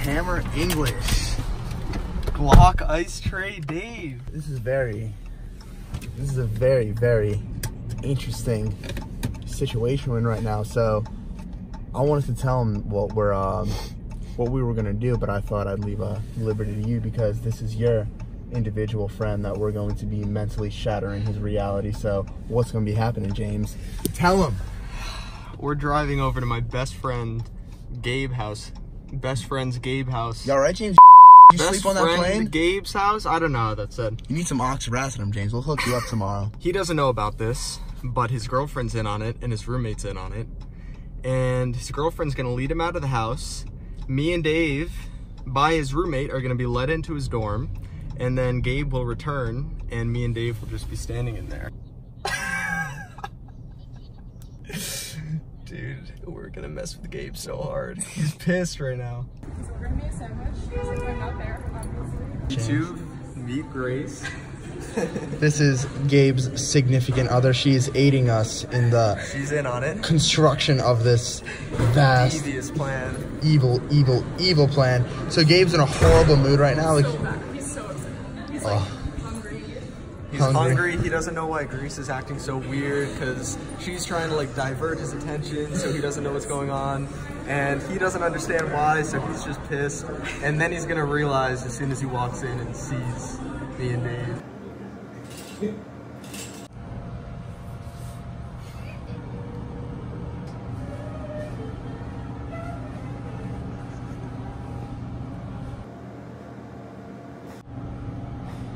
Hammer English. Glock Ice Tray Dave. This is a very, very interesting situation we're in right now. So I wanted to tell him what we were gonna do, but I thought I'd leave liberty to you because this is your individual friend that we're going to be mentally shattering his reality. So what's gonna be happening, James? Tell him. We're driving over to my best friend Gabe's house. Best friend's Gabe house. You all right, James? You Best sleep on that plane? Gabe's house? I don't know how that said. You need some oxyracenum, James. We'll hook you up tomorrow. He doesn't know about this, but his girlfriend's in on it and his roommate's in on it. And his girlfriend's gonna lead him out of the house. Me and Dave, by his roommate, are gonna be led into his dorm. And then Gabe will return and me and Dave will just be standing in there. Dude, we're gonna mess with Gabe so hard. He's pissed right now. So we're gonna be a sandwich since I'm not there, obviously. To meet Grace. This is Gabe's significant other. She is aiding us in the She's in on it. construction of this vast, Devious plan. evil plan. So Gabe's in a horrible mood right now. Like, So bad. He's so upset. He's like hungry. He's hungry. He doesn't know why Grace is acting so weird because she's trying to like divert his attention so he doesn't know what's going on. And he doesn't understand why, so he's just pissed. And then he's gonna realize as soon as he walks in and sees me and Dave.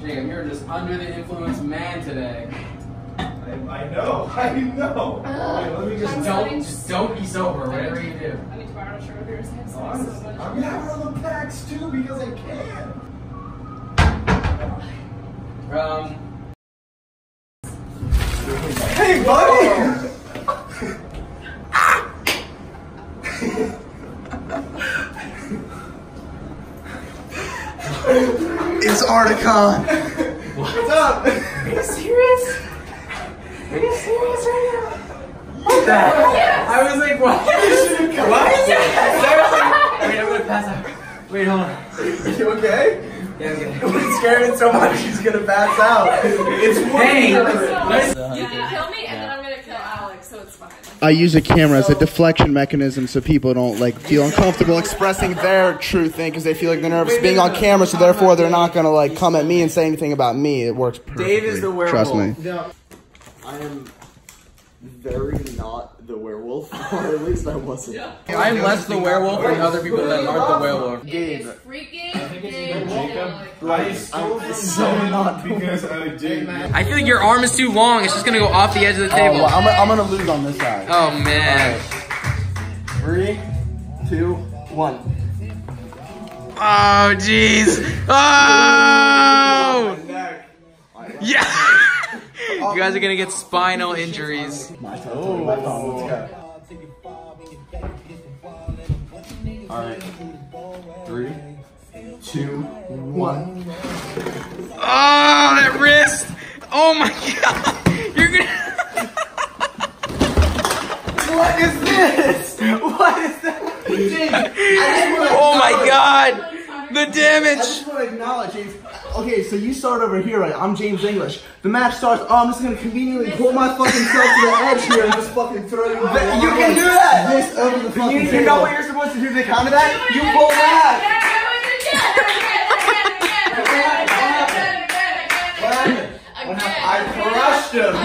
Jacob, you're just under the influence man today. I know. Wait, let me Just don't be sober, whatever you do. I need to borrow a shirt of yours. Thanks so much. I'm having all the packs too because I can. Hey, buddy! it's Articon. What's up? Are you serious? Are you serious right now? What the heck? Yes. I was like, what? What? Seriously? Wait, I'm gonna pass out. Wait, hold on. Are you okay? Yeah, I'm good. He's scared it so much he's gonna pass out. It's Hey! You can kill me, and then I'm gonna kill Alex, so it's fine. I use a camera as a deflection mechanism so people don't like feel uncomfortable expressing their true thing because they feel like they're nervous being on camera, so therefore they're not gonna like come at me and say anything about me. It works perfectly. Dave is the werewolf. Trust me. No. I am very not the werewolf, or at least I wasn't. I'm less the werewolf than other people that aren't the werewolf. It's freaking Gabe. I still so not because I did. I feel like your arm is too long. It's just gonna go off the edge of the Oh, table. well, I'm gonna lose on this side. Oh man. 3, 2, 1. Oh jeez. Oh. Yeah. You guys are gonna get spinal injuries. My toe. Let's go. Alright. 3, 2, 1. Oh, that wrist! Oh my god! You're gonna. What is this? What is that? Oh my god! The I damage! just want to acknowledge, James. Okay, so you start over here, right? I'm James English. The match starts. Oh, I'm just gonna conveniently pull my fucking self to the edge here and just fucking throw you. You can do that! This over the fucking You table. know what you're supposed to do to counter that? You pull back! I crushed him!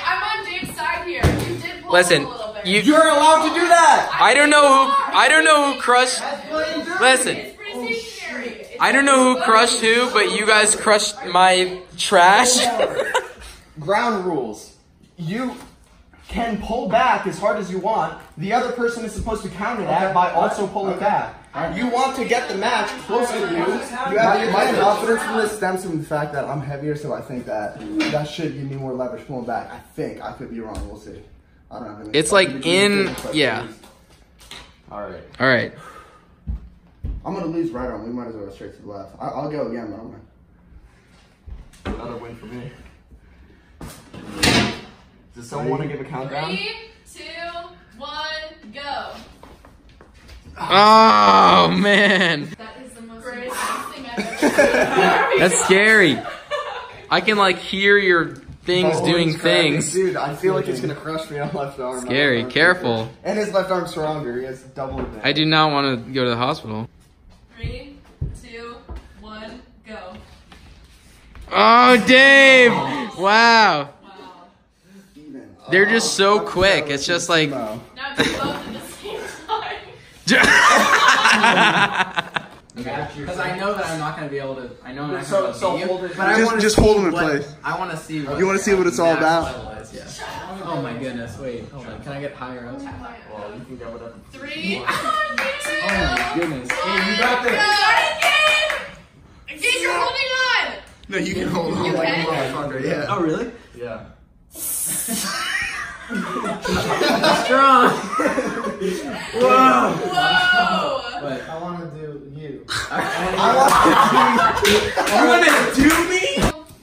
I'm on James' side here. You did pull Listen, a little bit. You're allowed to do that! I don't know who crushed. Listen, It's pretty scary. I don't know who crushed who, but you guys crushed my trash. Ground rules. You can pull back as hard as you want. The other person is supposed to counter that by also pulling back. You want to get the match closer to you. You have the My advantage. confidence in this stems from the fact that I'm heavier, so I think that should give me more leverage pulling back. I think I could be wrong. We'll see. I don't know. It's like in, yeah. Alright. All right. I'm gonna lose right arm. We might as well go straight to the left. I'll go again, but I'm gonna. Another win for me. Does someone want to give a countdown? 3, 2, 1, go. Oh man, That is the most intense thing I've ever that's scary. I can like hear your things doing things. Dude, I feel like it's gonna crush me on left arm. Scary, careful. And his left arm's stronger. He has double advantage. I do not want to go to the hospital. 3, 2, 1, go. Oh, Dave! Wow. Wow. They're just so quick. It's just like. Now do both at the same time. Because I know that I'm not going to be able to. I know I'm not So going to be able hold it. to. But I want to Just hold him in place. I want to see. What You want to see what it's all max about? level is, yeah. Oh my goodness! Wait, hold on. Can I get higher up? Well, you can get whatever. 3, 2, Oh my goodness! Hey, you got this. Gabe, you're holding on. No, you can hold on You like a can? motherfucker. Yeah. Oh really? Yeah. Strong. Whoa! Whoa. But I want to do you. you want to do me?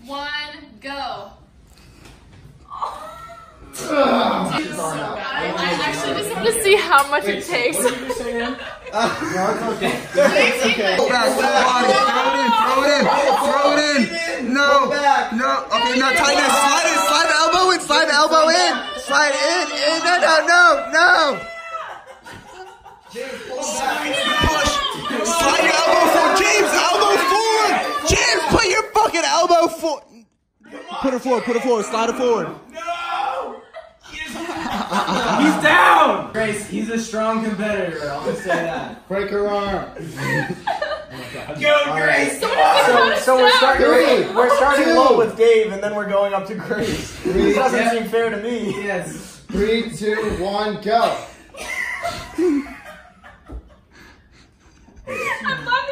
1, go. Dude, so bad. I actually just want to see how much it takes. What did you say now? No, it's okay. Go back, throw it in. No, no. Okay, now tighten it. Slide the elbow in. Slide the elbow in. Slide in. No. Push. Slide your elbow forward. James, elbow forward. James, put your fucking elbow forward. Put it forward. Slide it forward. He's down. Grace, he's a strong competitor. I'll just say that. Break her arm. Go, Grace. So we're starting low with Dave, and then we're going up to Grace. This doesn't seem fair to me. Yes. 3, 2, 1, go.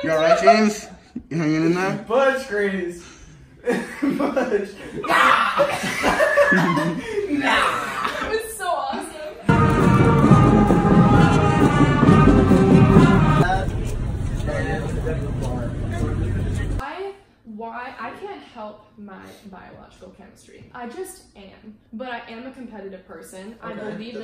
You alright, James? You hanging in there? Push, Grace. Push. It was so awesome. Why I can't help my biological chemistry. I just am. But I am a competitive person. I believe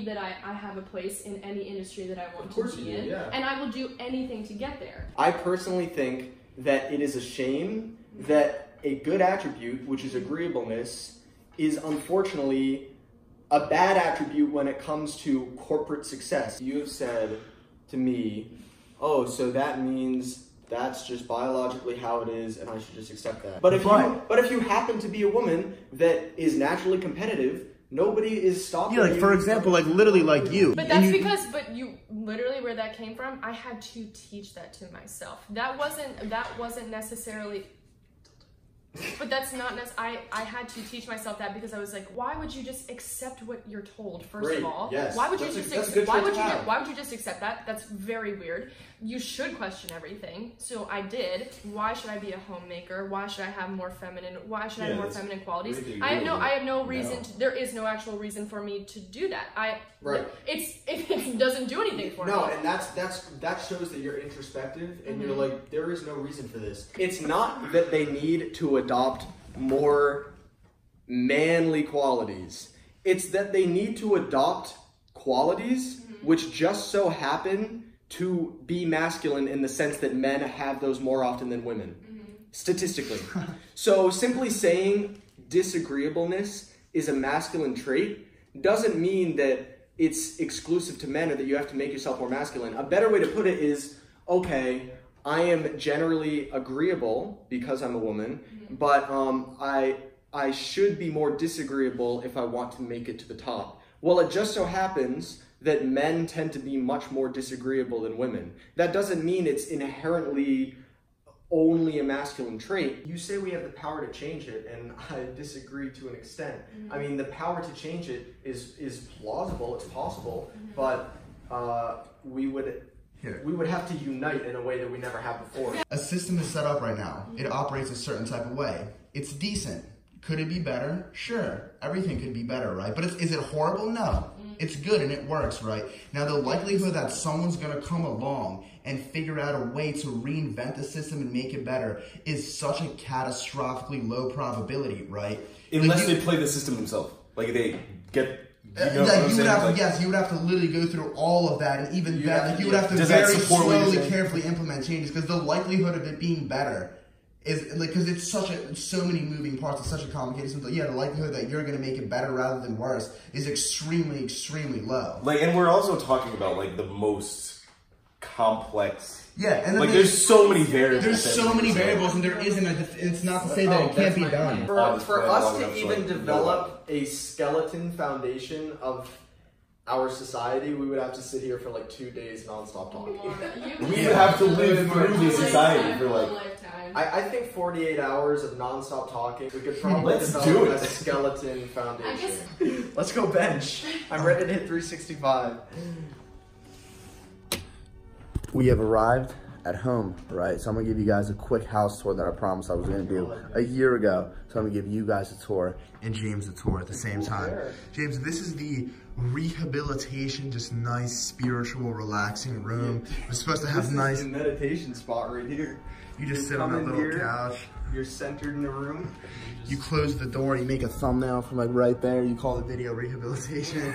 that I have a place in any industry that I want to be in. Yeah. And I will do anything to get there. I personally think that it is a shame that a good attribute, which is agreeableness, is unfortunately a bad attribute when it comes to corporate success. You have said to me, oh, so that means that's just biologically how it is, and I should just accept that. But if you happen to be a woman that is naturally competitive, nobody is stopping you. Yeah, like for example, like literally like you. But that's because, you literally where that came from, I had to teach that to myself. That wasn't necessarily. But that's not necessarily, I had to teach myself that because I was like, why would you just accept what you're told, first of all? Yes. Why would you why would you just accept that? That's very weird. You should question everything. So I did. Why should I be a homemaker? Why should I have more feminine, why should I have more feminine qualities? I have no reason to, there is no actual reason for me to do that. It doesn't do anything for me. No, and that shows that you're introspective and you're like, there is no reason for this. It's not that they need to adopt more manly qualities. It's that they need to adopt qualities which just so happen to be masculine in the sense that men have those more often than women, statistically. So simply saying disagreeableness is a masculine trait doesn't mean that it's exclusive to men or that you have to make yourself more masculine. A better way to put it is, okay, I am generally agreeable because I'm a woman, but I should be more disagreeable if I want to make it to the top. Well, it just so happens that men tend to be much more disagreeable than women. That doesn't mean it's inherently only a masculine trait. You say we have the power to change it, and I disagree to an extent. I mean, the power to change it is plausible, it's possible, but we would have to unite in a way that we never have before. A system is set up right now. It operates a certain type of way. It's decent. Could it be better? Sure. Everything could be better, right? But is it horrible? No. It's good and it works, right? Now, the likelihood that someone's going to come along and figure out a way to reinvent the system and make it better is such a catastrophically low probability, right? Unless they play the system themselves. Like they get You would have to literally go through all of that, and even that, like you would have to very slowly, carefully implement changes, because the likelihood of it being better is like, because it's so many moving parts, it's such a complicated system. Yeah, the likelihood that you're going to make it better rather than worse is extremely, extremely low. Like, and we're also talking about like the most complex. Yeah, and like there's so many variables. There's so many variables, and there isn't. It's not to say that it can't be done. For us to even develop a skeleton foundation of our society, we would have to sit here for like 2 days nonstop talking. We would have to live through this society for like. I think 48 hours of nonstop talking, we could probably develop a skeleton foundation. Let's go bench. I'm ready to hit 365. We have arrived at home, right? So I'm gonna give you guys a quick house tour that I promised I was gonna do a year ago. So I'm gonna give you guys a tour and James a tour at the same time. James, this is the rehabilitation, just nice, spiritual, relaxing room. We're supposed to have nice meditation spot right here. You just sit on that little couch. You're centered in the room. You close the door, you make a thumbnail from like right there. You call the video rehabilitation.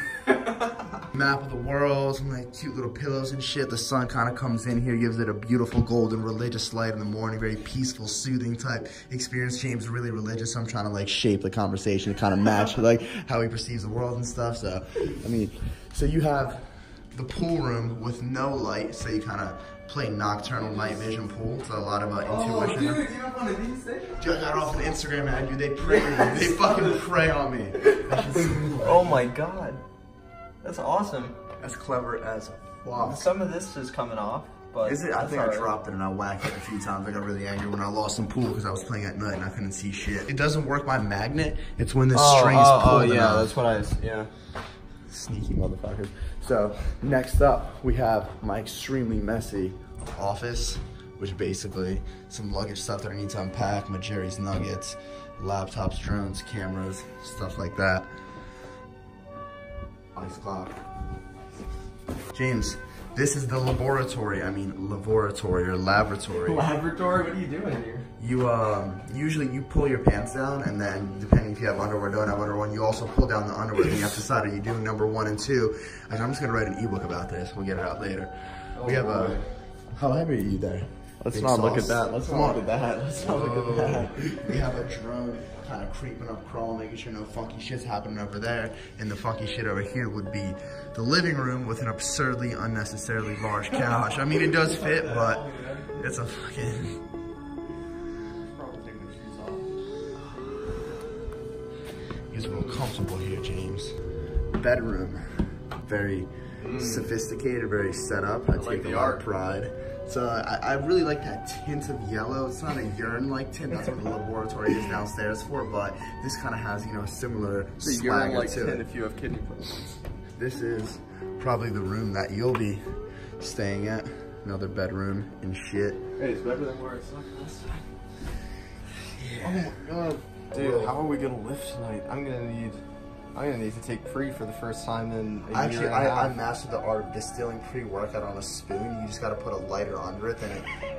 Map of the world, some like cute little pillows and shit. The sun kind of comes in here, gives it a beautiful golden religious light in the morning. Very peaceful, soothing type experience. James is really religious, so I'm trying to like shape the conversation to kind of match like how he perceives the world and stuff. So, I mean, so you have the pool room with no light, so you kind of play nocturnal night vision pool. So a lot of intuition. Dude, you have one of these things? Dude, I got off an Instagram ad, dude. They prey on me. They fucking prey on me. Oh my god. That's awesome. As clever as fuck. Some of this is coming off, but is it? I think I dropped it and I whacked it a few times. I got really angry when I lost some pool because I was playing at night and I couldn't see shit. It doesn't work by magnet. It's when the strings pull. Oh yeah, that's what yeah. Sneaky motherfuckers. So next up, we have my extremely messy office, which basically some luggage stuff that I need to unpack, my Jerry's Nuggets, laptops, drones, cameras, stuff like that. Ice clock. James, this is the laboratory. I mean, laboratory or laboratory. Laboratory? What are you doing here? You usually you pull your pants down, and then depending if you have underwear, don't have underwear, you also pull down the underwear. And you have to decide, are you doing number 1 and 2? And I'm just gonna write an ebook about this. We'll get it out later. We have a. How heavy are you there? Let's not look at that. Let's not look at that. Let's not look at that. We have a drone kind of creeping up, crawling, making sure no funky shit's happening over there. And the funky shit over here would be the living room with an absurdly, unnecessarily large couch. I mean, it does fit, but it's a fucking. It's a little comfortable here, James. Bedroom, very sophisticated, very set up. I take a lot of pride. So I really like that tint of yellow. It's not a urine-like tint. That's what the laboratory is downstairs for. But this kind of has, you know, a similar swagger to it. If you have kidney problems. This is probably the room that you'll be staying at. Another bedroom and shit. Hey, it's better than where it's like last time. Yeah. Oh my god. Dude, how are we gonna lift tonight? I'm gonna need to take pre for the first time in a year and a half. I mastered the art of distilling pre-workout on a spoon. You just gotta put a lighter under it,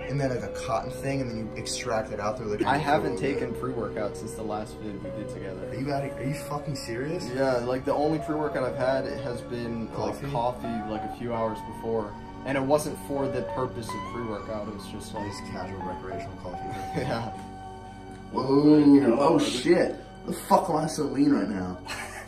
and then like a cotton thing, and then you extract it out through like. I haven't taken pre-workout since the last vid we did together. Are you fucking serious? Yeah, like the only pre-workout I've had has been coffee like a few hours before. And it wasn't for the purpose of pre-workout, it was just like casual recreational coffee. Yeah. Whoa, oh shit. The fuck am I so lean right now?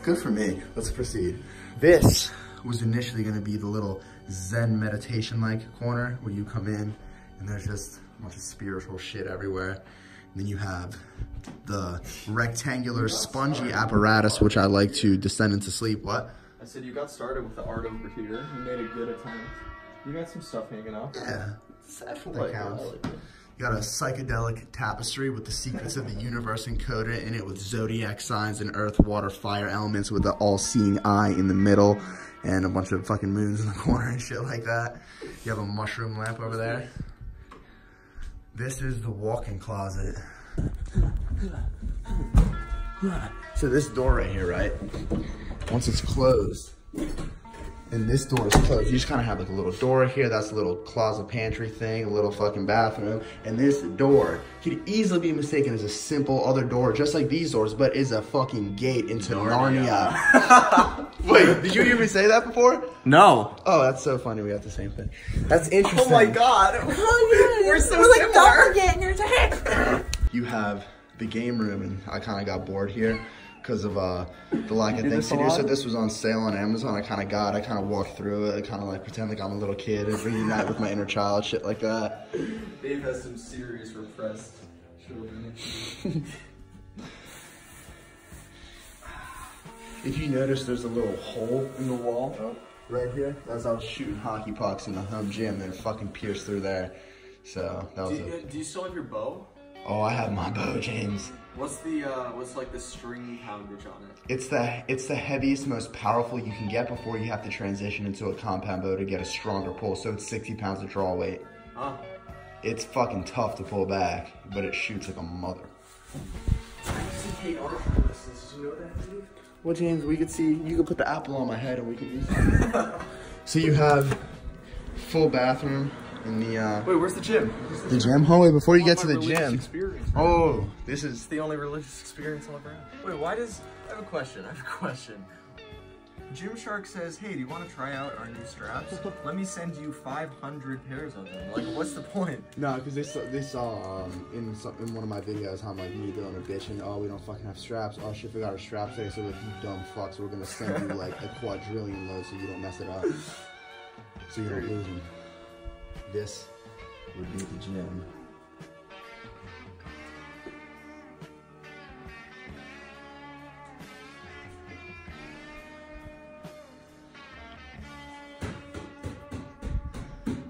Good for me. Let's proceed. This was initially gonna be the little Zen meditation-like corner where you come in and there's just a bunch of spiritual shit everywhere. And then you have the rectangular spongy apparatus, which I like to descend into sleep. What? I said you got started with the art over here. You made a good attempt. You got some stuff hanging out. Yeah, that counts. You got a psychedelic tapestry with the secrets of the universe encoded in it with zodiac signs and earth, water, fire elements with the all-seeing eye in the middle and a bunch of fucking moons in the corner and shit like that. You have a mushroom lamp over there. This is the walk-in closet. So this door right here, right? Once it's closed, and this door is closed. You just kind of have like a little door here. That's a little closet pantry thing, a little fucking bathroom. And this door could easily be mistaken as a simple other door, just like these doors, but is a fucking gate into Narnia. Wait, did you hear me say that before? No. Oh, that's so funny. We have the same thing. That's interesting. Oh my god. We're so similar. doppelgangers. You have the game room, and I kind of got bored here because of the lack of things to do. So this was on sale on Amazon. I kind of walked through it. I kind of like pretend like I'm a little kid and reunite with my inner child, shit like that. Dave has some serious repressed children. If you notice, there's a little hole in the wall right here. That's I was shooting hockey pucks in the home gym and it fucking pierced through there. So that was do you still have your bow? Oh, I have my bow, James. What's like the string poundage on it? It's the heaviest, most powerful you can get before you have to transition into a compound bow to get a stronger pull. So it's 60 pounds of draw weight. Huh. It's fucking tough to pull back, but it shoots like a mother. I used to hate archery lessons. Did you know that, Dave? Well, James, we could see, you could put the apple on my head and we could use it. So you have full bathroom in the, Wait, where's the gym? The gym? Oh, wait, before you get to the gym. Experience. Oh, this is It's the only religious experience I'll ever have. Wait, I have a question. Gymshark says, hey, do you want to try out our new straps? Let me send you 500 pairs of them. Like, what's the point? No, because they saw in one of my videos how I'm like me doing a bitch and oh we don't fucking have straps. Oh shit, we got our straps today, so like you dumb fucks, we're gonna send you like a quadrillion load so you don't mess it up. So you don't lose them. This would be the gym.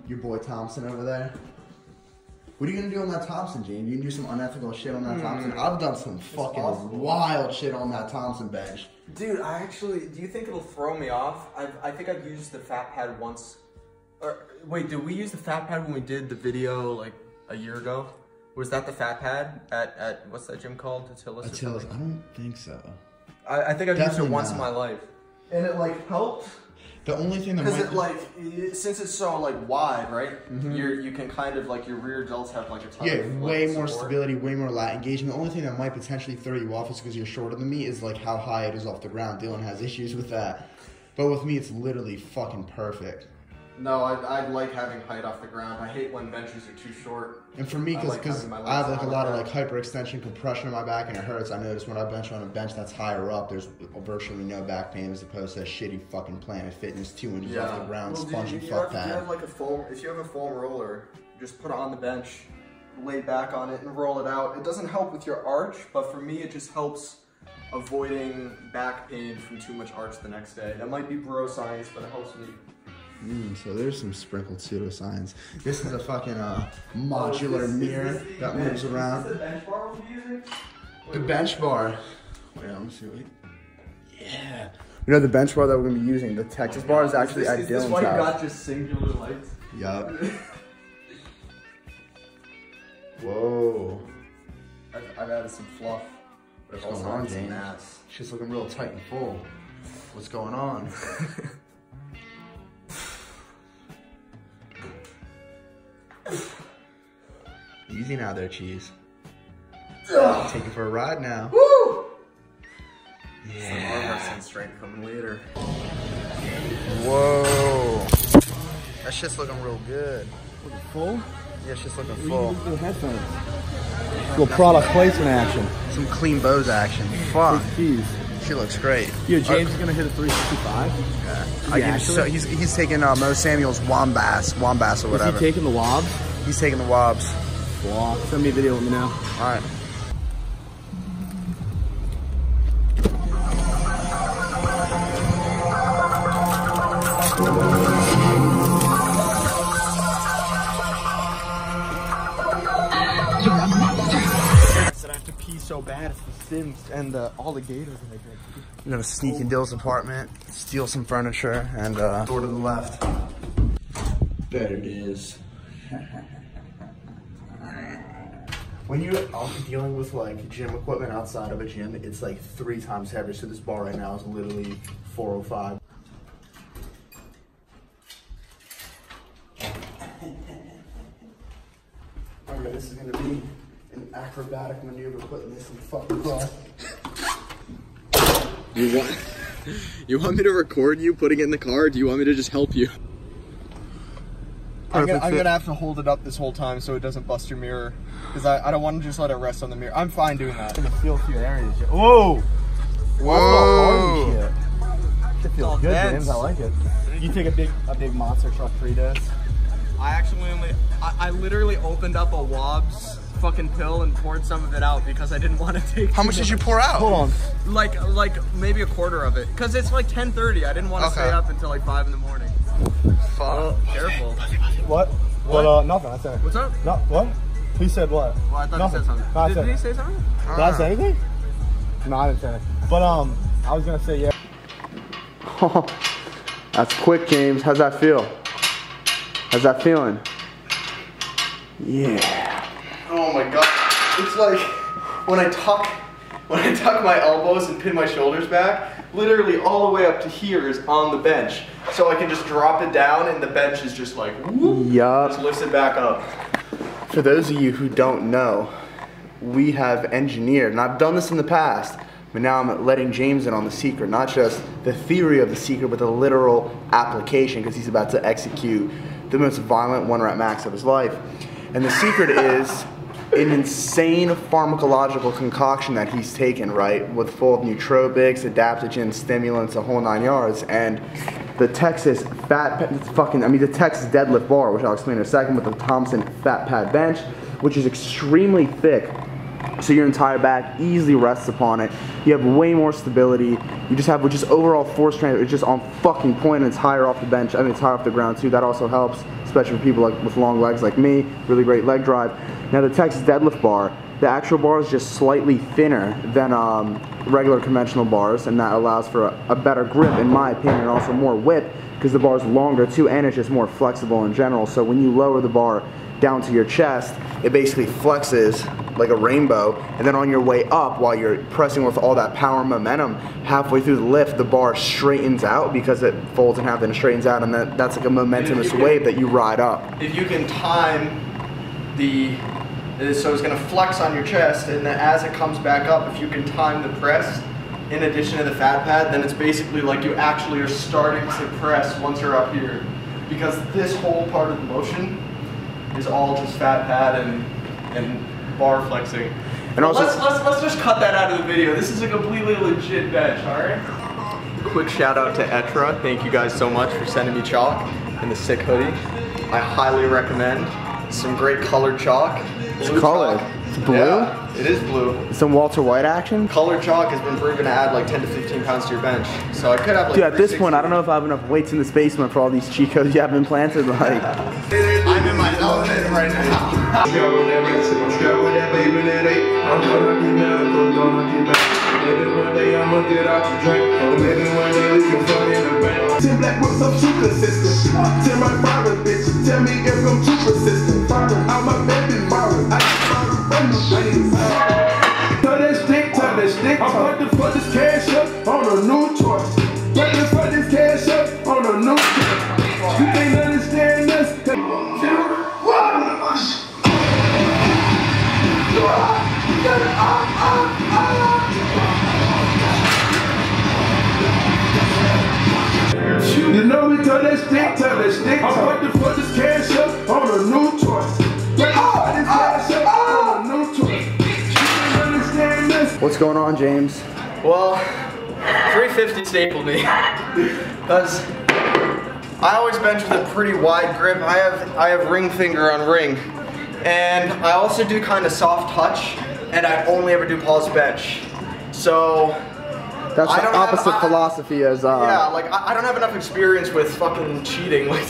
Your boy Thompson over there. What are you gonna do on that Thompson, James? You can do some unethical shit on that Thompson. I've done some fucking wild shit on that Thompson bench. Dude, do you think it'll throw me off? I think I've used the fat pad once. Wait, did we use the fat pad when we did the video like a year ago? Was that the fat pad at what's that gym called? Attila's? Attila's? I don't think so. I think I've used it Definitely once not. in my life. And it like helped. The only thing that Because since it's so like wide, right? You can kind of like your rear delts have like a ton of way like, more support. stability, way more lat engagement. The only thing that might potentially throw you off is because you're shorter than me is like how high it is off the ground. Dylan has issues with that. But with me, it's literally fucking perfect. No, I like having height off the ground. I hate when benches are too short. And for me, because I have like a lot of like hyperextension, compression in my back, and it hurts. I notice when I bench on a bench that's higher up, there's virtually no back pain as opposed to a shitty fucking Planet Fitness 2 inches off the ground, spongy fuck pad. If you have a foam roller, just put it on the bench, lay back on it, and roll it out. It doesn't help with your arch, but for me, it just helps avoiding back pain from too much arch the next day. That might be bro science, but it helps me. So there's some sprinkled pseudoscience. This is a fucking modular mirror that moves around. Is this the bench bar we'll be using? The bench bar. Wait, let me see. Wait. Yeah. You know the bench bar that we're gonna be using, the Texas bar is actually at Dylan's house. Is this why you got just singular lights? Yup. Whoa. I've added some fluff. What's going on, James? She's looking real tight and full. What's going on? Easy now there, cheese. Take you for a ride now. Woo! Yeah. Some arm wrestling strength coming later. Whoa. That shit's looking real good. Looking full? Yeah, shit's looking full. The headphones. Little product placement action. Some clean bows action. Fuck. Jeez. She looks great. Yo, James is gonna hit a 365. Yeah. He's taking Mo Samuel's Wombass or whatever. Is he taking the wobs? He's taking the wobs. Wow. Send me a video, let me know. All right. I have to pee so bad. It's the Sims and all the gators that I drink. We're gonna sneak in Dill's apartment, steal some furniture, and door to the left. There it is. When you're dealing with like gym equipment outside of a gym, it's like 3 times heavier. So this bar right now is literally 405. acrobatic maneuver putting this in the fucking car. You want me to record you putting it in the car, or do you want me to just help you? I'm gonna have to hold it up this whole time so it doesn't bust your mirror, because I don't want to just let it rest on the mirror. I'm fine doing that. To feel a few areas. Whoa! Whoa! Shit. It feels good, James. I like it. You take a big monster truck Fritos. I literally opened up a Wobb's fucking pill and poured some of it out because I didn't want to take. How much did you pour out? Hold on. Like maybe a quarter of it, because it's like 10:30. I didn't want to stay up until like 5 in the morning. Fuck. Oh, careful. What? What? Nothing. I said. What's up? No. What? He said what? Well, I thought nothing. He said something. No, did he say something? Did I say anything? No, I didn't say anything. But I was gonna say yeah. Oh, that's quick, James. How's that feel? How's that feeling? Yeah. Oh my god. It's like when I tuck my elbows and pin my shoulders back, literally all the way up to here is on the bench. So I can just drop it down and the bench is just like whoop, yup. just lifts it back up. For those of you who don't know, we have engineered, and I've done this in the past, but now I'm letting James in on the secret, not just the theory of the secret, but the literal application, because he's about to execute the most violent 1-rep max of his life. And the secret is an insane pharmacological concoction that he's taken, right, with full of nootropics, adaptogens, stimulants, a whole 9 yards, and the Texas the Texas deadlift bar, which I'll explain in a second, with the Thompson fat pad bench, which is extremely thick, so your entire back easily rests upon it. You have way more stability. You just have just overall force transfer. It's just on fucking point, and it's higher off the bench. I mean, it's higher off the ground too. That also helps, especially for people with long legs like me. Really great leg drive. Now the Texas deadlift bar, the actual bar is just slightly thinner than regular conventional bars, and that allows for a better grip, in my opinion, and also more whip, because the bar is longer too, and it's just more flexible in general. So when you lower the bar down to your chest, it basically flexes like a rainbow, and then on your way up, while you're pressing with all that power and momentum, halfway through the lift, the bar straightens out because it folds in half and straightens out, and that's like a momentumous wave that you ride up. If you can time so it's going to flex on your chest, and then as it comes back up, if you can time the press in addition to the fat pad, then it's basically like you actually are starting to press once you're up here, because this whole part of the motion is all just fat pad and bar flexing. And also, let's just cut that out of the video. This is a completely legit bench, all right? Quick shout out to Etra. Thank you guys so much for sending me chalk and the sick hoodie. I highly recommend. Some great colored chalk. It's colored. It's blue? Yeah, it is blue. Some Walter White action? Colored chalk has been proven to add like 10 to 15 pounds to your bench. So I could have like dude, at this point, I don't know if I have enough weights in this basement for all these cheat codes you have implanted. Like, I'm in my element right now. Black whips up too consistent. Tell my father, bitch. Tell me if I'm too persistent. I'm a baby mama. I just tell that stick. I'm about to fuck this cash up on a new toy. About to fuck this cash up on a new toy. You can't understand this. You know we tell that stick. I'm about to fuck this cash up on a new toy. what's going on, James? Well, 350 stapled me because I always bench with a pretty wide grip. I have ring finger on ring, and I also do kind of soft touch, and I only ever do pulse bench. So that's the opposite philosophy as yeah, like I don't have enough experience with fucking cheating like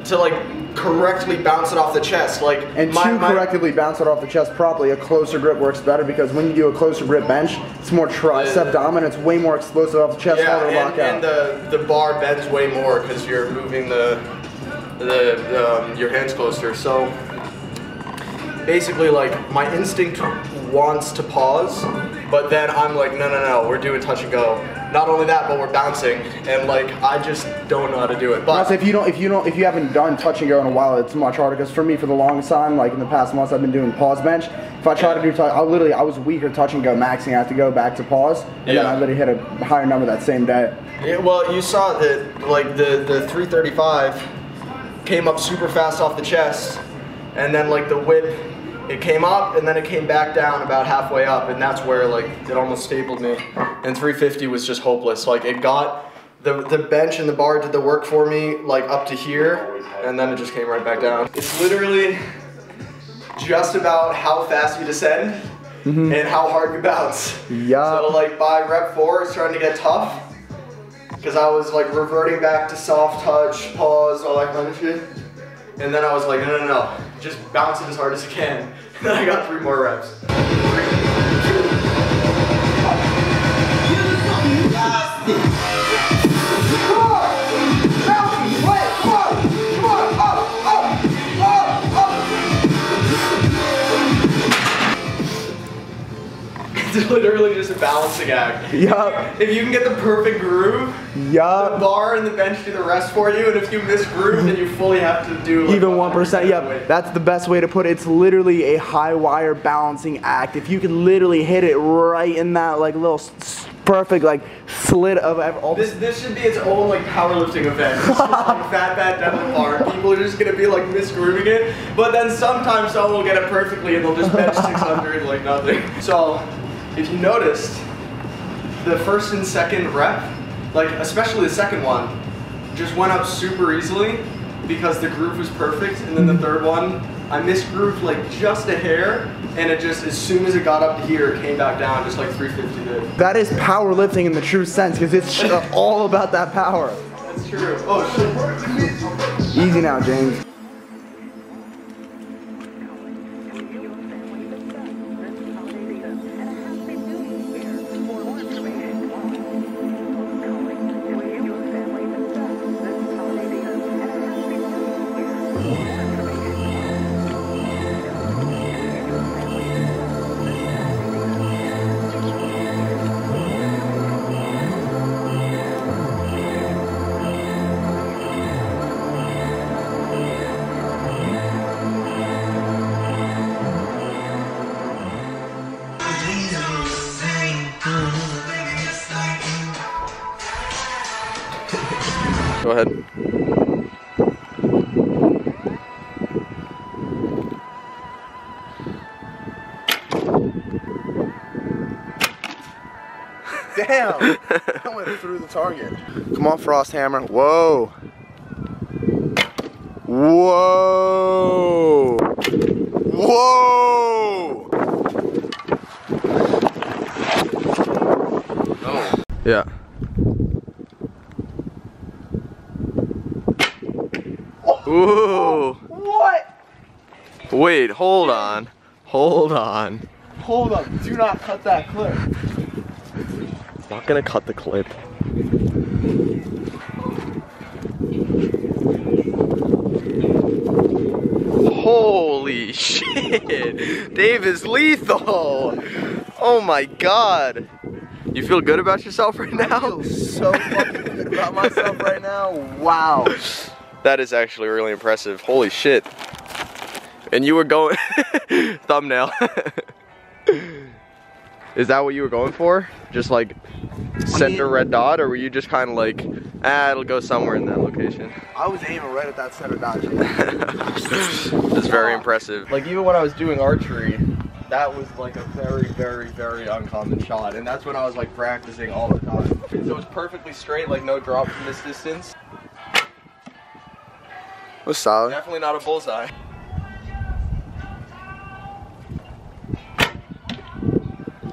to like correctly bounce it off the chest. Like, and correctly bounce it off the chest properly, a closer grip works better, because when you do a closer grip bench, it's more tricep dominant, it's way more explosive off the chest, harder to lock out. And the bar bends way more because you're moving your hands closer. So basically, like, my instinct wants to pause, but then I'm like, no, we're doing touch and go. not only that, but we're bouncing, and like I just don't know how to do it. But if you haven't done touch and go in a while, it's much harder. Because for me, for the longest time, like in the past months, I've been doing pause bench. If I try to do touch, I was weaker touch and go maxing. I have to go back to pause, and then I literally hit a higher number that same day. Yeah, well, you saw that like the 335 came up super fast off the chest, and then like the whip. It came up and then it came back down about halfway up, and that's where like it almost stapled me. And 350 was just hopeless. Like it got the bench and the bar did the work for me like up to here, and then it just came right back down. It's literally just about how fast you descend and how hard you bounce. Yeah. So like by rep 4, it's starting to get tough because I was like reverting back to soft touch, pause, all that kind of shit. And then I was like, no, just bounce it as hard as you can. And then I got 3 more reps. It's literally just a balancing act. Yup. If you can get the perfect groove, yup, the bar and the bench do the rest for you, and if you miss groove, then you fully have to do like even 1%. Yep, that's the best way to put it. It's literally a high wire balancing act. If you can literally hit it right in that like little perfect like slit of all this should be its own like powerlifting event. It's just like fat deadlift bar. People are just gonna be like misgrooving it, but then sometimes someone will get it perfectly and they'll just bench 600 like nothing. So if you noticed, the first and second rep, like especially the second one, just went up super easily because the groove was perfect, and then the third one, I misgrooved like just a hair, and it just, as soon as it got up to here, it came back down just like 350 did. That is powerlifting in the true sense, because it's all about that power. That's true. Oh shit. Easy now, James. Go ahead. Damn! I went through the target. Come on, Frost Hammer. Whoa! Whoa! Whoa! Oh. Yeah. Ooh. What? Wait, hold on. Hold on. Hold up. Do not cut that clip. Not gonna cut the clip. Holy shit! Dave is lethal! Oh my god! You feel good about yourself right now? I feel so fucking good about myself right now. Wow. That is actually really impressive. Holy shit. And you were going... Thumbnail. Is that what you were going for? Just like center red dot, or were you just kind of like, it'll go somewhere in that location? I was aiming right at that center dot. That's very impressive. Like even when I was doing archery, that was like a very, very, very uncommon shot, and that's when I was like practicing all the time. So it was perfectly straight, like no drop from this distance. It was solid. Definitely not a bullseye.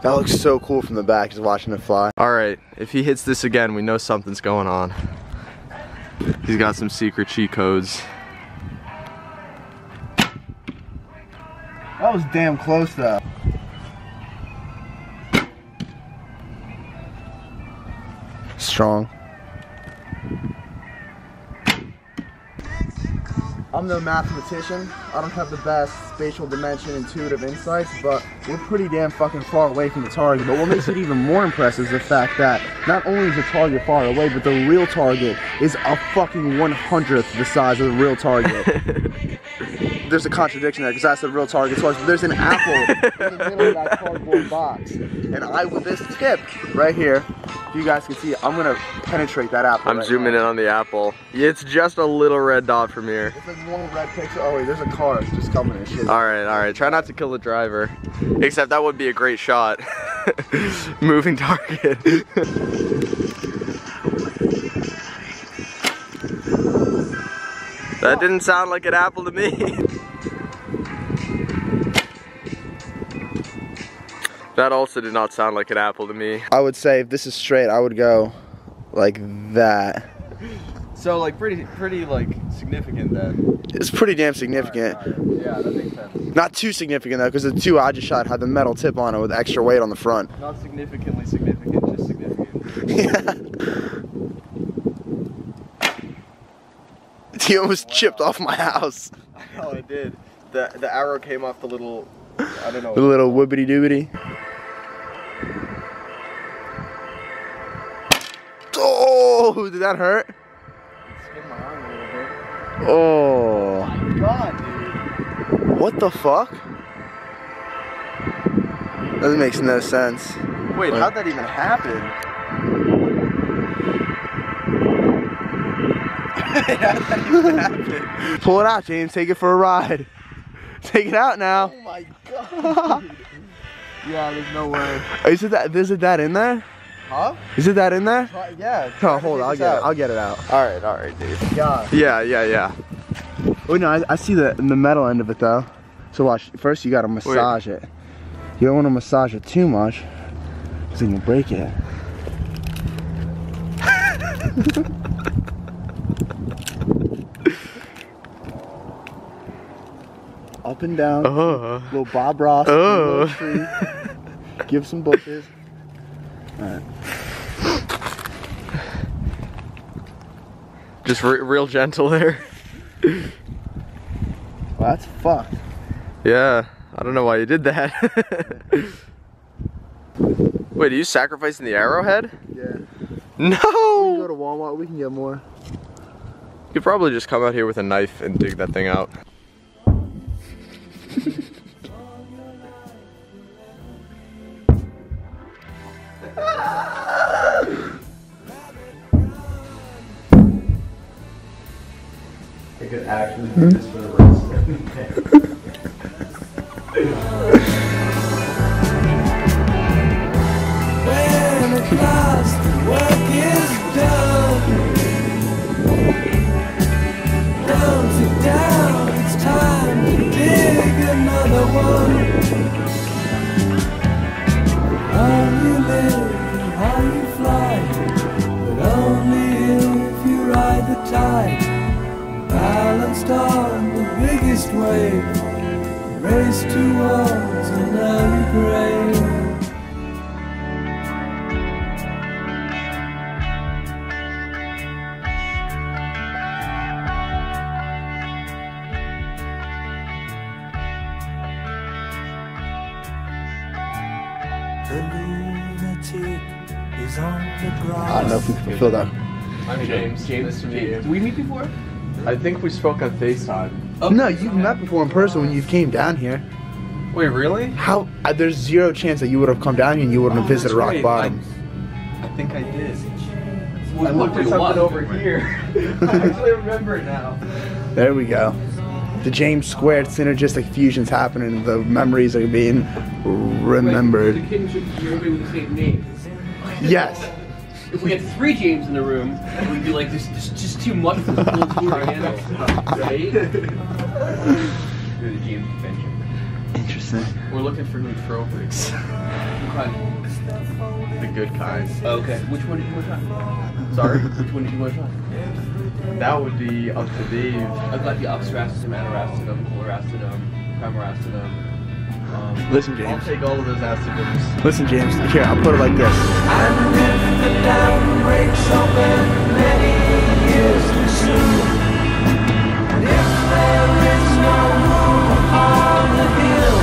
That looks so cool from the back, just watching it fly. Alright, if he hits this again, we know something's going on. He's got some secret cheat codes. That was damn close though. Strong. I'm no mathematician. I don't have the best spatial dimension, intuitive insights, but we're pretty damn fucking far away from the target. But what makes it even more impressive is the fact that not only is the target far away, but the real target is a fucking 100th the size of the real target. There's a contradiction there because I said real target twice, but there's an apple in the middle of that cardboard box. And I, with this tip right here, if you guys can see it, I'm gonna penetrate that apple. I'm zooming in on the apple. It's just a little red dot from here. It's like one red pixel. Oh wait, there's a car just coming and shit. All right. Try not to kill the driver. Except that would be a great shot. Moving target. That didn't sound like an apple to me. That also did not sound like an apple to me. I would say if this is straight, I would go like that. So like pretty like significant then. It's pretty damn significant. All right. Yeah, that makes sense. Not too significant though, because the two I just shot had the metal tip on it with extra weight on the front. Not significantly significant, just significant. Yeah. He almost chipped off my house. Oh, it did. The arrow came off the little, I don't know. The little wibbity doobity. Oh, did that hurt? It skinned my arm a little bit. Oh. Oh my god, dude. What the fuck? That makes no sense. Wait, how'd that even happen? How'd that even happen? Pull it out, James. Take it for a ride. Take it out now. Oh my god. Yeah, there's no way. Is it that in there? Huh? Is it that in there? Yeah. Oh, hold on. I'll get it out. All right, dude. God. Yeah. Oh no, I see the metal end of it though. So watch. First, you gotta massage it. You don't want to massage it too much, because then you'll break it. Up and down. Little Bob Ross. Little tree. Give some bushes. Alright. Just real gentle there. Well, that's fucked. Yeah, I don't know why you did that. Wait, are you sacrificing the arrowhead? Yeah. No! We can go to Walmart, we can get more. You could probably just come out here with a knife and dig that thing out. I could actually do this for the rest of the day. When at last the work is done, down to down, it's time to dig another one. How you live and how you fly, but only if you ride the tide. Balanced on the biggest wave, race towards an early grave. The lunatic is on the grass. I don't know if we can fulfill that. I'm James. Nice to meet you. Did we meet before? I think we spoke on FaceTime. Oh, no, you've met before in person when you came down here. Wait, really? How? There's zero chance that you would have come down here and you wouldn't have visited Rock Bottom. I think I did. I looked at something over here. I actually remember it now. There we go. The James squared synergistic fusion's happening. The memories are being remembered. The kid should be everybody with the same name. Yes. If we had 3 James in the room, it would be like this just too much for the full tour to handle. Right? We're the James Adventure. Interesting. We're looking for nootropics. The good kind. Okay. Which one did you want to try? Sorry? Which one did you want to try? That would be up to Dave. I've got the oxyracetam, aniracetam, chloracetam, primaracetam. Listen, I'll James. take all of those acids. Listen, James. Here, I'll put it like this. And if the dam breaks open many years too soon, and if they no room upon the hill.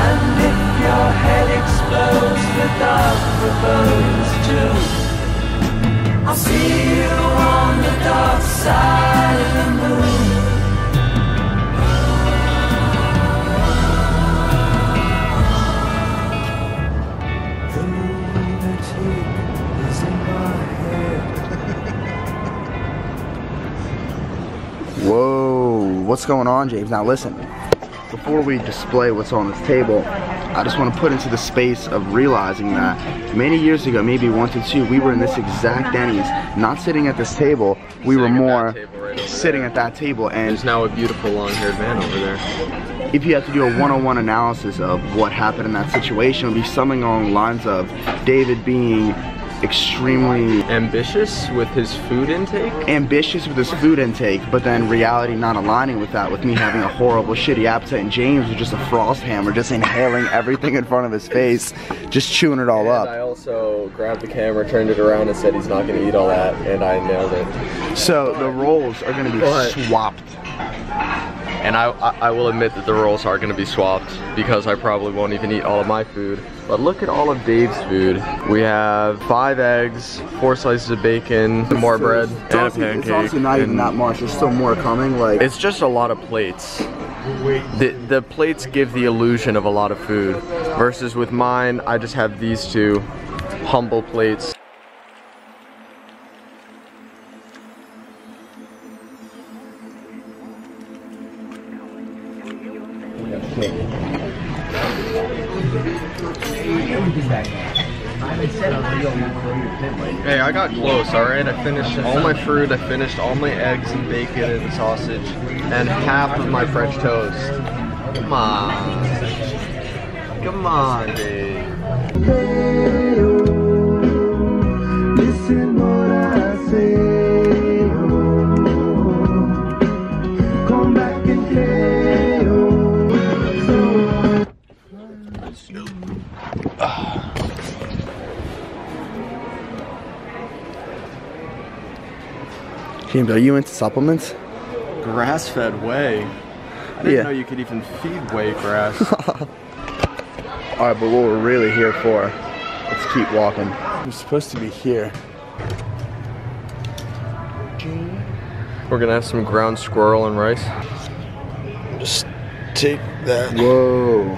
And if your head explodes, the dark will burns too. I'll see you on the dark side of the moon. The lunatic is in my head. Whoa, what's going on, James? Now listen, before we display what's on this table, I just want to put into the space of realizing that many years ago, maybe 1 to 2, we were in this exact Denny's, not sitting at this table, we were more sitting at that table. And there's now a beautiful long-haired man over there. If you had to do a 101 analysis of what happened in that situation, it would be something along the lines of David being extremely ambitious with his food intake, but then reality not aligning with that, with me having a horrible shitty appetite, and James was just a frost hammer, just inhaling everything in front of his face, just chewing it all up. I also grabbed the camera, turned it around, and said he's not going to eat all that, and I nailed it. So the roles are going to be swapped. And I will admit that the roles are going to be swapped because I probably won't even eat all of my food. But look at all of Dave's food. We have 5 eggs, 4 slices of bacon, some more bread, and a pancake. It's honestly not even that much. There's still more coming. Like, it's just a lot of plates. The plates give the illusion of a lot of food. Versus with mine, I just have these 2 humble plates. Hey, I got close, alright? I finished all my fruit, I finished all my eggs and bacon and sausage, and half of my French toast. Come on. Come on, Dave. Hey, oh, listen what I say, oh, come back and play, oh, James, are you into supplements? Grass-fed whey? I didn't know you could even feed whey grass. Alright, but what we're really here for, let's keep walking. We're supposed to be here. We're gonna have some ground squirrel and rice. Just take that. Whoa.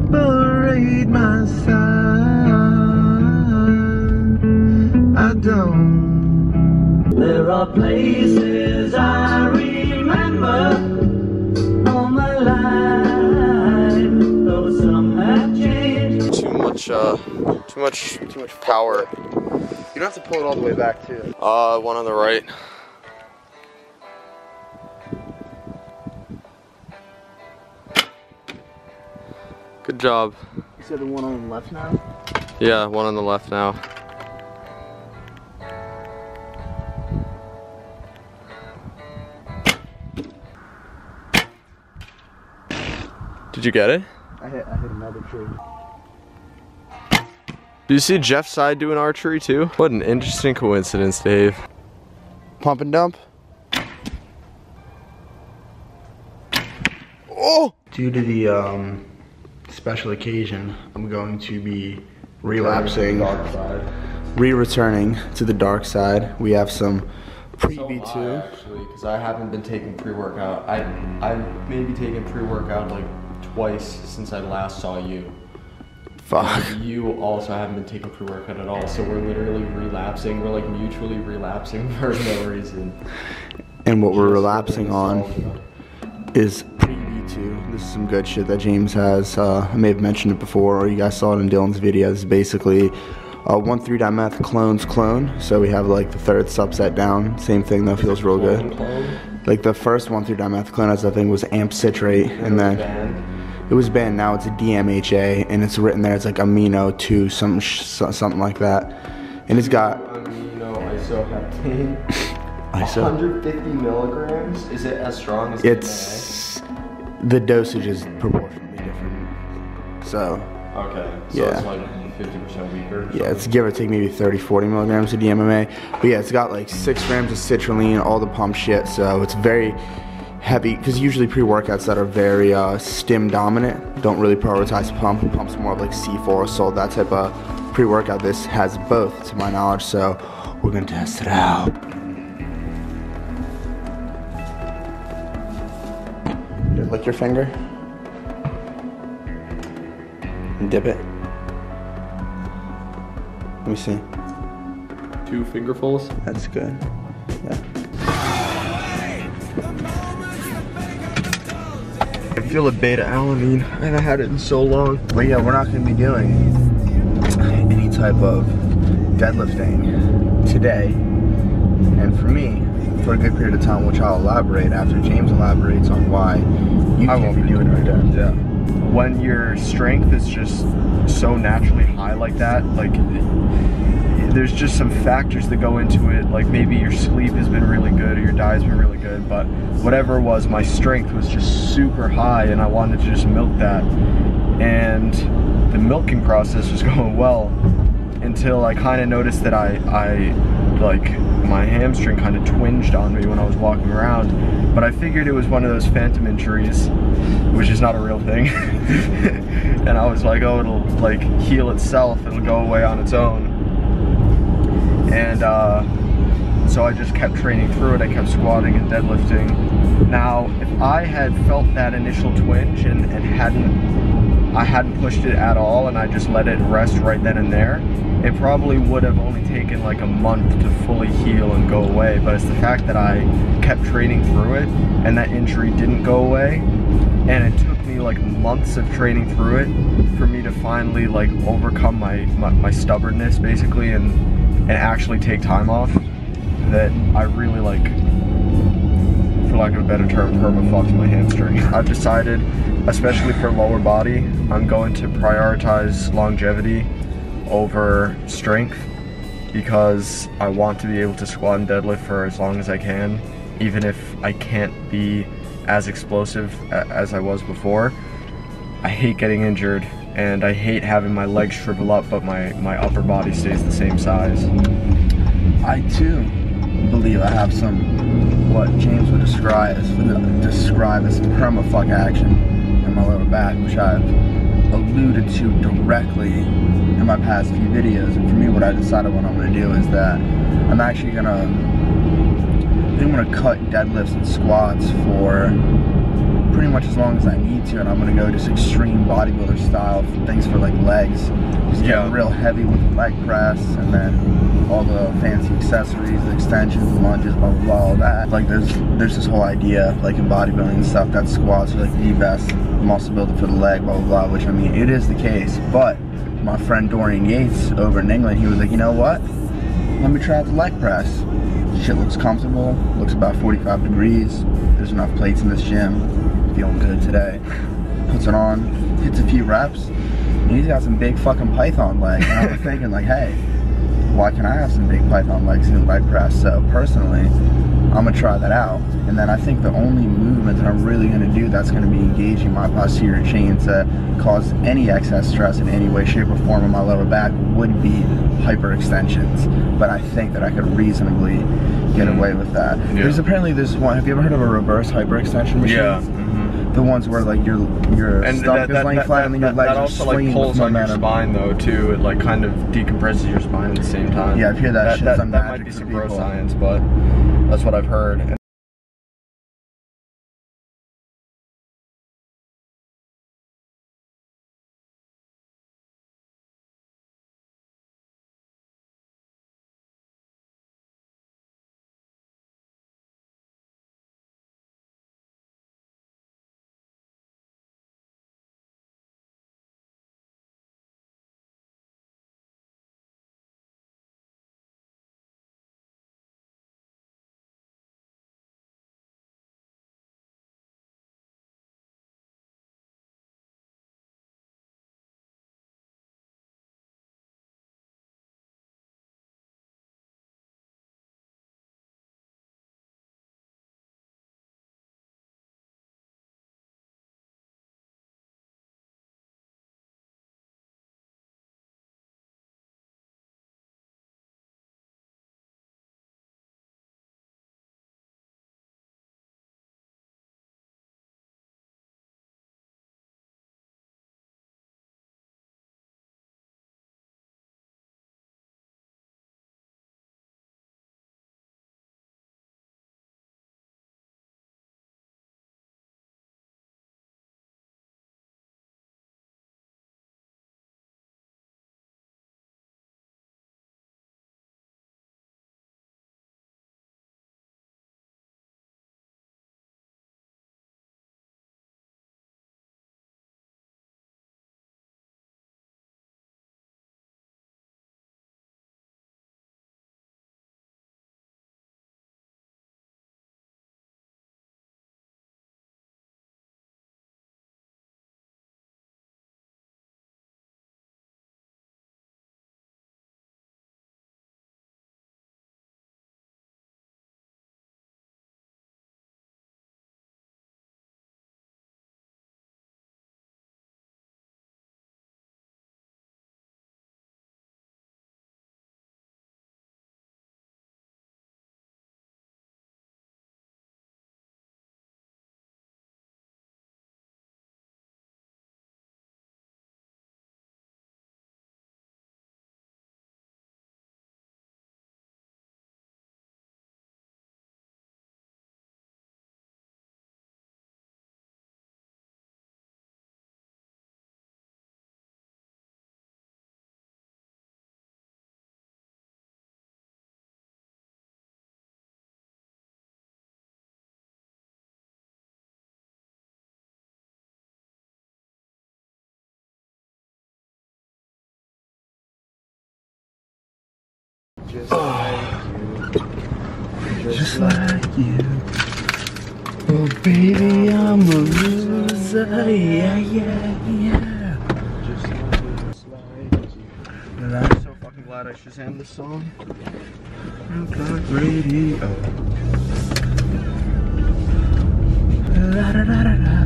separate my side. I don't. There are places I remember all my life, though some have changed. Too much power. You don't have to pull it all the way back too. One on the right. Good job. You said the one on the left now? Yeah, one on the left now. Did you get it? I hit another tree. Do you see Jeff's side doing archery too? What an interesting coincidence, Dave. Pump and dump. Oh! Due to the special occasion, I'm going to be relapsing, re-returning to the dark side. We have some pre-B2. Actually, because I haven't been taking pre-workout. I've maybe taken pre-workout like twice since I last saw you. Fuck. And you also haven't been taking pre-workout at all, so we're literally relapsing. We're like mutually relapsing for no reason. And what we're relapsing on is pre-B2. This is some good shit that James has. I may have mentioned it before, or you guys saw it in Dylan's video. This is basically 1,3-dimeth clone's clone. So we have like the third subset down. Same thing though, feels real good. Like the first 1,3-dimeth clone, as I think, was amp citrate, and then it was banned. Now it's a DMHA, and it's written there. It's like amino 2, something like that. And it's got amino isoheptane. ISO. 150 milligrams? Is it as strong as It's the dosage is proportionally different. So okay. So yeah. it's like 50% weaker. Yeah, it's give or take maybe 30-40 milligrams of DMMA. But yeah, it's got like 6 grams of citrulline, all the pump shit. So it's very heavy, because usually pre-workouts that are very stim dominant don't really prioritize pump. Pump's more of like C4 or salt, that type of pre-workout. This has both, to my knowledge. So we're gonna test it out. Just lick your finger and dip it. Let me see. 2 fingerfuls? That's good. Yeah. I feel a beta alanine. I haven't had it in so long. But yeah, we're not going to be doing any type of deadlifting today. And for me, for a good period of time, which I'll elaborate after James elaborates on why you can't be doing it today. Yeah. When your strength is just so naturally high like that, like there's just some factors that go into it, like maybe your sleep has been really good or your diet's been really good, but whatever it was, my strength was just super high and I wanted to just milk that. And the milking process was going well until I kind of noticed that I like my hamstring kind of twinged on me when I was walking around, but I figured it was one of those phantom injuries, which is not a real thing. And I was like, oh, it'll like heal itself, it'll go away on its own. And so I just kept training through it. I kept squatting and deadlifting. Now, if I had felt that initial twinge and I hadn't pushed it at all and I just let it rest right then and there, it probably would have only taken like a month to fully heal and go away. But it's the fact that I kept training through it and that injury didn't go away, and it took me like months of training through it for me to finally like overcome my stubbornness basically and actually take time off, that I really, like, for lack of a better term, perma-fucked my hamstring. I've decided, especially for lower body, I'm going to prioritize longevity over strength, because I want to be able to squat and deadlift for as long as I can, even if I can't be as explosive as I was before. I hate getting injured, and I hate having my legs shrivel up, but my upper body stays the same size. I too believe I have some, what James would describe as some perma-fuck action in my lower back, which I've alluded to directly in my past few videos. And for me, what I decided what I'm going to do is that I'm actually going to cut deadlifts and squats for pretty much as long as I need to, and I'm gonna go just extreme bodybuilder style things for like legs. Just get real heavy with the leg press, and then all the fancy accessories, the extensions, the lunges, blah blah blah, all that. Like there's this whole idea, like in bodybuilding and stuff, that squats are like the best muscle builder for the leg, blah blah blah. Which I mean, it is the case. But my friend Dorian Yates over in England, he was like, you know what? Let me try out the leg press. Shit looks comfortable. Looks about 45 degrees. There's enough plates in this gym. Feeling good today. Puts it on, hits a few reps, and he's got some big fucking python legs. And I was thinking like, hey, why can't I have some big python legs in leg press? So personally, I'm gonna try that out. And then I think the only movement that I'm really gonna do that's gonna be engaging my posterior chain to cause any excess stress in any way, shape, or form on my lower back would be hyperextensions. But I think that I could reasonably get away with that. Yeah. There's apparently this one, have you ever heard of a reverse hyperextension machine? Yeah. The ones where like your stomach is laying flat and then your legs are swinging like pulls on your spine though too. It like kind of decompresses your spine at the same time. Yeah, I've heard that shit's that might be some bro science, but that's what I've heard. Just like you. Just like you. Oh baby, I'm a loser. Yeah, yeah, yeah. Just like you. I'm so fucking glad I shazammed this song. Radio. La da da da da.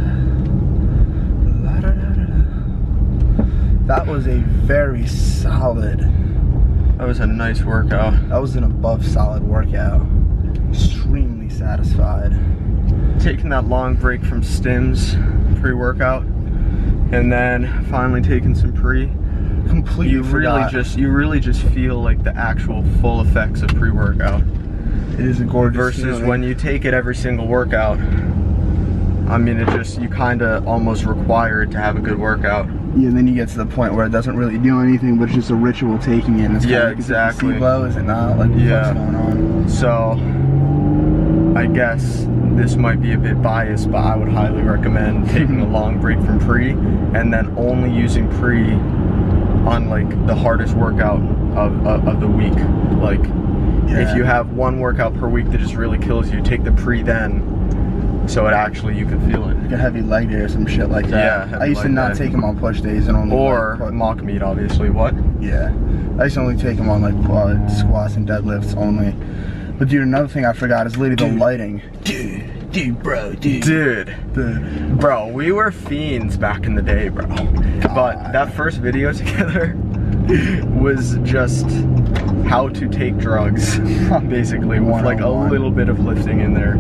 La da da da da. That was a very solid. That was a nice workout. That was an above solid workout. Extremely satisfied. Taking that long break from stims, pre-workout, and then finally taking some pre. Completely you really just feel like the actual full effects of pre-workout. It is a gorgeous versus feeling. When you take it every single workout. I mean, you kind of almost require it to have a good workout. Yeah, and then you get to the point where it doesn't really do anything, but it's just a ritual taking it. It's yeah, like, exactly. Is it not? Like, what's going on? So, I guess this might be a bit biased, but I would highly recommend taking a long break from pre, and then only using pre on like the hardest workout of the week. Like, if you have one workout per week that just really kills you, take the pre then. So it actually, you can feel it. Like a heavy leg day or some shit like that. Yeah, I used to not take them on push days and only mock meet, obviously. What? Yeah, I used to only take them on like squats and deadlifts only. But dude, another thing I forgot is literally the lighting. Dude, bro, we were fiends back in the day, bro. God. But that first video together was just how to take drugs, basically, with like a little bit of lifting in there.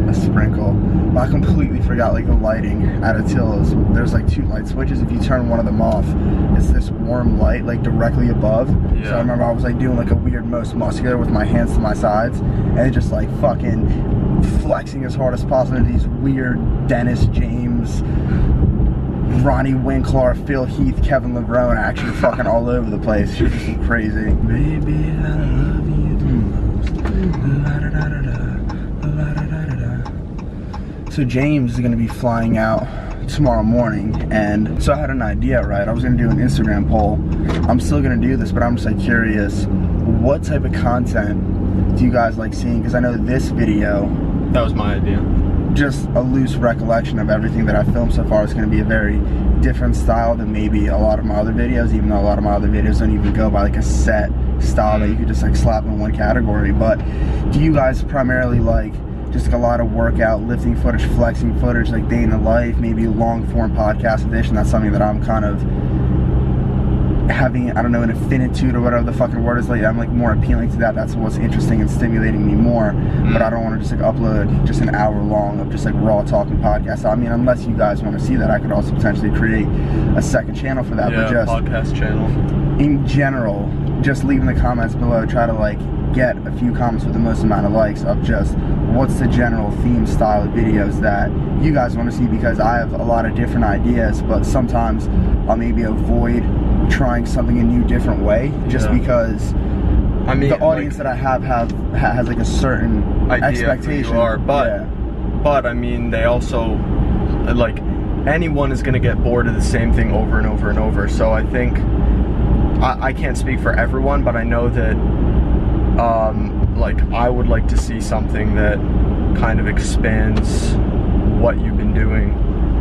A sprinkle. But I completely forgot like the lighting at Attila's. There's like 2 light switches. If you turn one of them off, it's this warm light like directly above. Yeah. So I remember I was like doing like a weird most muscular with my hands to my sides, and it just like fucking flexing as hard as possible into these weird Dennis James, Ronnie Winkler, Phil Heath, Kevin Levrone action fucking all over the place. She was just crazy. Baby, I love you the most. La da da da da. La da da da da. So James is gonna be flying out tomorrow morning, and so I had an idea, right? I was gonna do an Instagram poll. I'm still gonna do this, but I'm just like curious, what type of content do you guys like seeing? Because I know this video, that was my idea. Just a loose recollection of everything that I filmed so far. Is going to be a very different style than maybe a lot of my other videos, even though a lot of my other videos don't even go by like a set style that you could just like slap in one category. But do you guys primarily like just like a lot of workout, lifting footage, flexing footage, like day in the life, maybe a long form podcast edition? That's something that I'm kind of having, I don't know, an affinitude or whatever the fucking word is. Like, I'm like more appealing to that. That's what's interesting and stimulating me more. But I don't want to just like upload just an hour long of just like raw talking podcasts. I mean, unless you guys want to see that, I could also potentially create a second channel for that. Yeah, but just podcast channel. In general, just leave in the comments below. Try to like get a few comments with the most amount of likes of just what's the general theme style of videos that you guys want to see, because I have a lot of different ideas, but sometimes I'll maybe avoid trying something a new, different way, just because I mean the audience like, that I have has like a certain expectation. But I mean, they also like, anyone is gonna get bored of the same thing over and over and over. So I think I can't speak for everyone, but I know that like I would like to see something that kind of expands what you've been doing,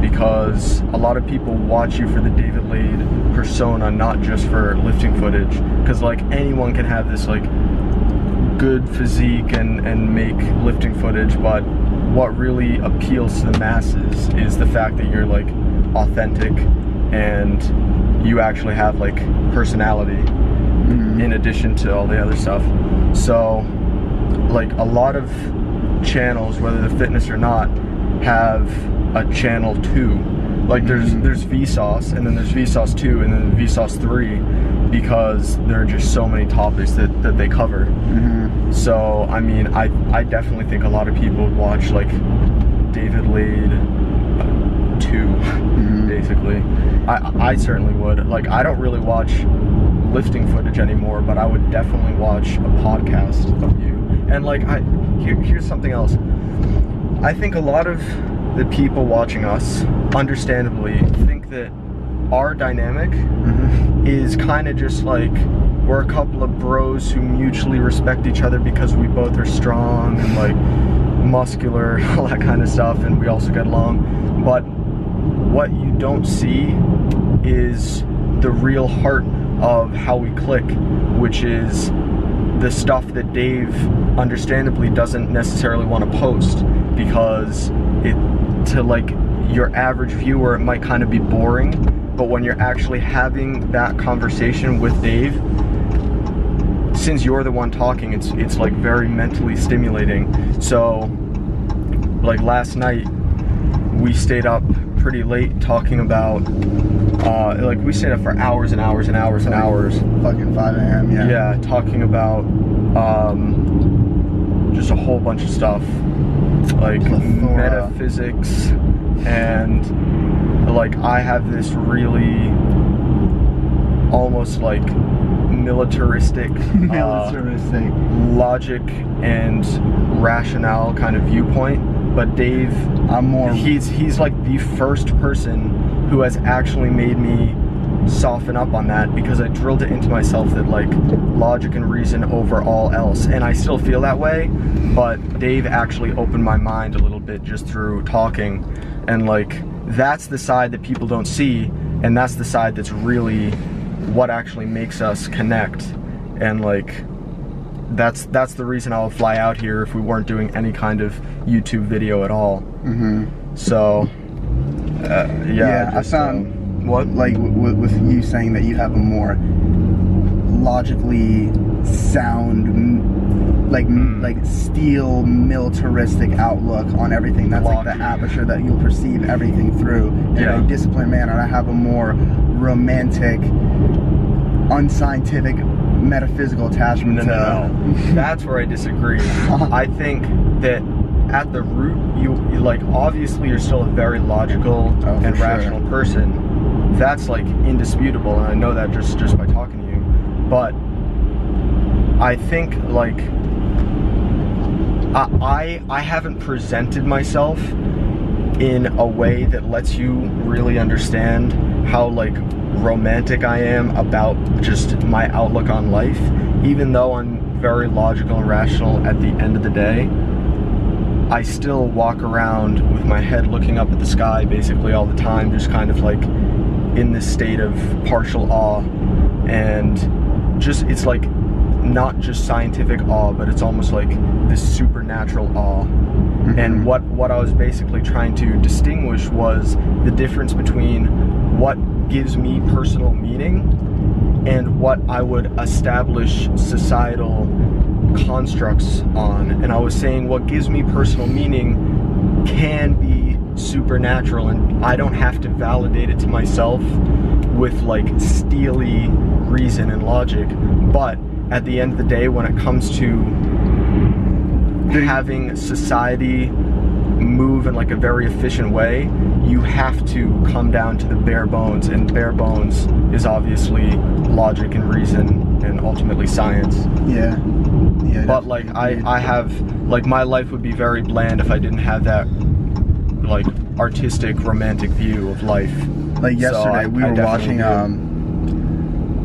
because a lot of people watch you for the David Lade persona, not just for lifting footage, because like anyone can have this like good physique and make lifting footage, but what really appeals to the masses is the fact that you're like authentic and you actually have like personality in addition to all the other stuff. So like a lot of channels, whether they're fitness or not, have a channel 2. Like there's Vsauce, and then there's Vsauce 2, and then Vsauce 3, because there are just so many topics that they cover. So I mean, I definitely think a lot of people would watch like David Lade 2, basically. I certainly would. Like, I don't really watch lifting footage anymore, but I would definitely watch a podcast of you. And like, here's something else. I think a lot of the people watching us, understandably, think that our dynamic is kind of just like we're a couple of bros who mutually respect each other because we both are strong and like muscular, all that kind of stuff, and we also get along. But what you don't see is the real heart of how we click, which is the stuff that Dave understandably doesn't necessarily want to post, because to like your average viewer it might kind of be boring, but when you're actually having that conversation with Dave, since you're the one talking, it's like very mentally stimulating. So like last night we stayed up pretty late talking about like we stayed up for hours and hours and hours and hours. Fucking 5 a.m. Yeah. Yeah, talking about just a whole bunch of stuff, like metaphysics, and like I have this really almost like militaristic logic and rationale kind of viewpoint. But Dave, he's like the first person who has actually made me soften up on that, because I drilled it into myself that like logic and reason over all else, and I still feel that way, but Dave actually opened my mind a little bit just through talking, and like that's the side that people don't see, and that's the side that's really what actually makes us connect. And like that's the reason I'll fly out here if we weren't doing any kind of YouTube video at all. So yeah, I found what, like with you saying that you have a more logically sound, like steel militaristic outlook on everything. That's like the aperture that you'll perceive everything through in a disciplined manner. And I have a more romantic, unscientific, metaphysical attachment to... No. That's where I disagree. I think that at the root, you like, obviously you're still a very logical and rational person. That's like indisputable, and I know that just by talking to you. But I think like I haven't presented myself in a way that lets you really understand how like romantic I am about just my outlook on life, even though I'm very logical and rational at the end of the day. I still walk around with my head looking up at the sky basically all the time, just kind of like in this state of partial awe, and just it's like not just scientific awe, but it's almost like this supernatural awe. And what I was basically trying to distinguish was the difference between what gives me personal meaning and what I would establish societal constructs on. And I was saying what gives me personal meaning can be supernatural, and I don't have to validate it to myself with like steely reason and logic. But at the end of the day, when it comes to having society move in like a very efficient way, you have to come down to the bare bones, and bare bones is obviously logic and reason and ultimately science. Yeah, but like I have, like, my life would be very bland if I didn't have that like artistic, romantic view of life. Like yesterday, we were watching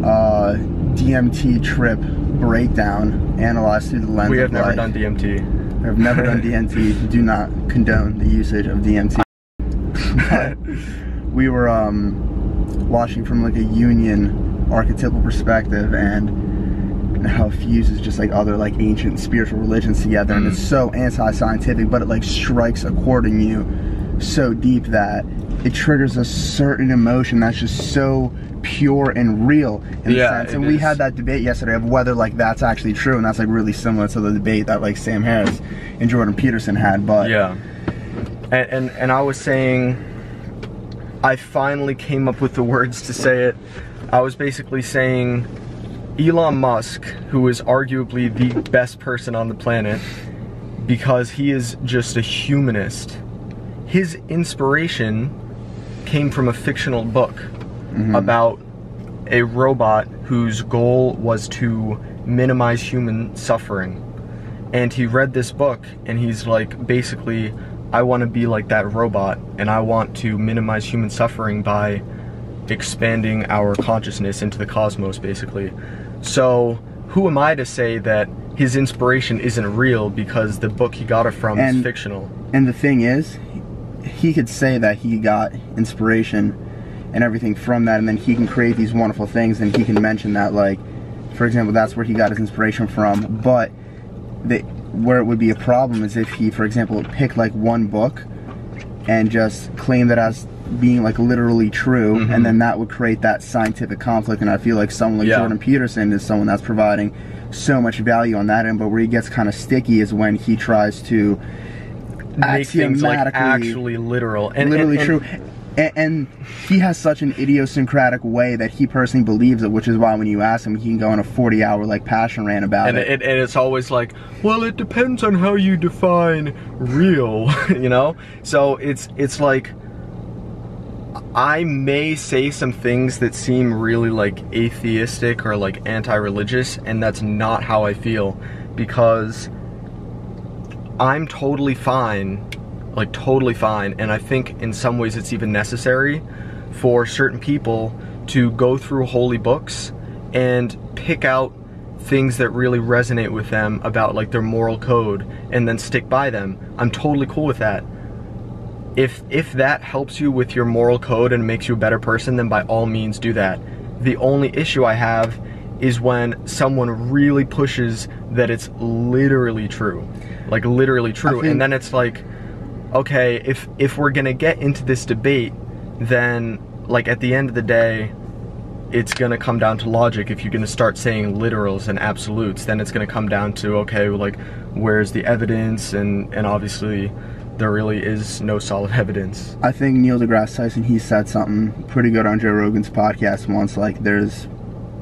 DMT Trip breakdown, analyzed through the lens of life. We have never done DMT. I've never done DMT. Do not condone the usage of DMT. But we were watching from like a Jungian archetypal perspective, and how it fuses just like other like ancient spiritual religions together, and it's so anti-scientific, but it like strikes a chord in you so deep that it triggers a certain emotion that's just so pure and real in a sense. And we had that debate yesterday of whether like that's actually true, and that's like really similar to the debate that like Sam Harris and Jordan Peterson had. But yeah, and I was saying, I finally came up with the words to say it. I was basically saying Elon Musk, who is arguably the best person on the planet because he is just a humanist, his inspiration came from a fictional book about a robot whose goal was to minimize human suffering. And he read this book and he's like, basically, I want to be like that robot, and I want to minimize human suffering by expanding our consciousness into the cosmos, basically. So who am I to say that his inspiration isn't real because the book he got it from is fictional? And the thing is, he could say that he got inspiration and everything from that, and then he can create these wonderful things, and he can mention that, like, for example, that's where he got his inspiration from. But where it would be a problem is if he, for example, picked like one book and just claimed that as being like literally true, and then that would create that scientific conflict. And I feel like someone like Jordan Peterson is someone that's providing so much value on that end, but where he gets kind of sticky is when he tries to make things like actually literal and literally true. And he has such an idiosyncratic way that he personally believes it, which is why when you ask him, he can go on a 40-hour like passion rant about it. And it's always like, well, it depends on how you define real, you know? So it's like, I may say some things that seem really like atheistic or like anti-religious, and that's not how I feel, because I'm totally fine, like totally fine, and I think in some ways it's even necessary for certain people to go through holy books and pick out things that really resonate with them about like their moral code and then stick by them. I'm totally cool with that. If that helps you with your moral code and makes you a better person, then by all means do that. The only issue I have is when someone really pushes that it's literally true, like literally true, and then it's like, okay, if we're gonna get into this debate, then like at the end of the day, it's gonna come down to logic. If you're gonna start saying literals and absolutes, then it's gonna come down to, okay, like where's the evidence, and obviously there really is no solid evidence. I think Neil deGrasse Tyson, he said something pretty good on Joe Rogan's podcast once, like there's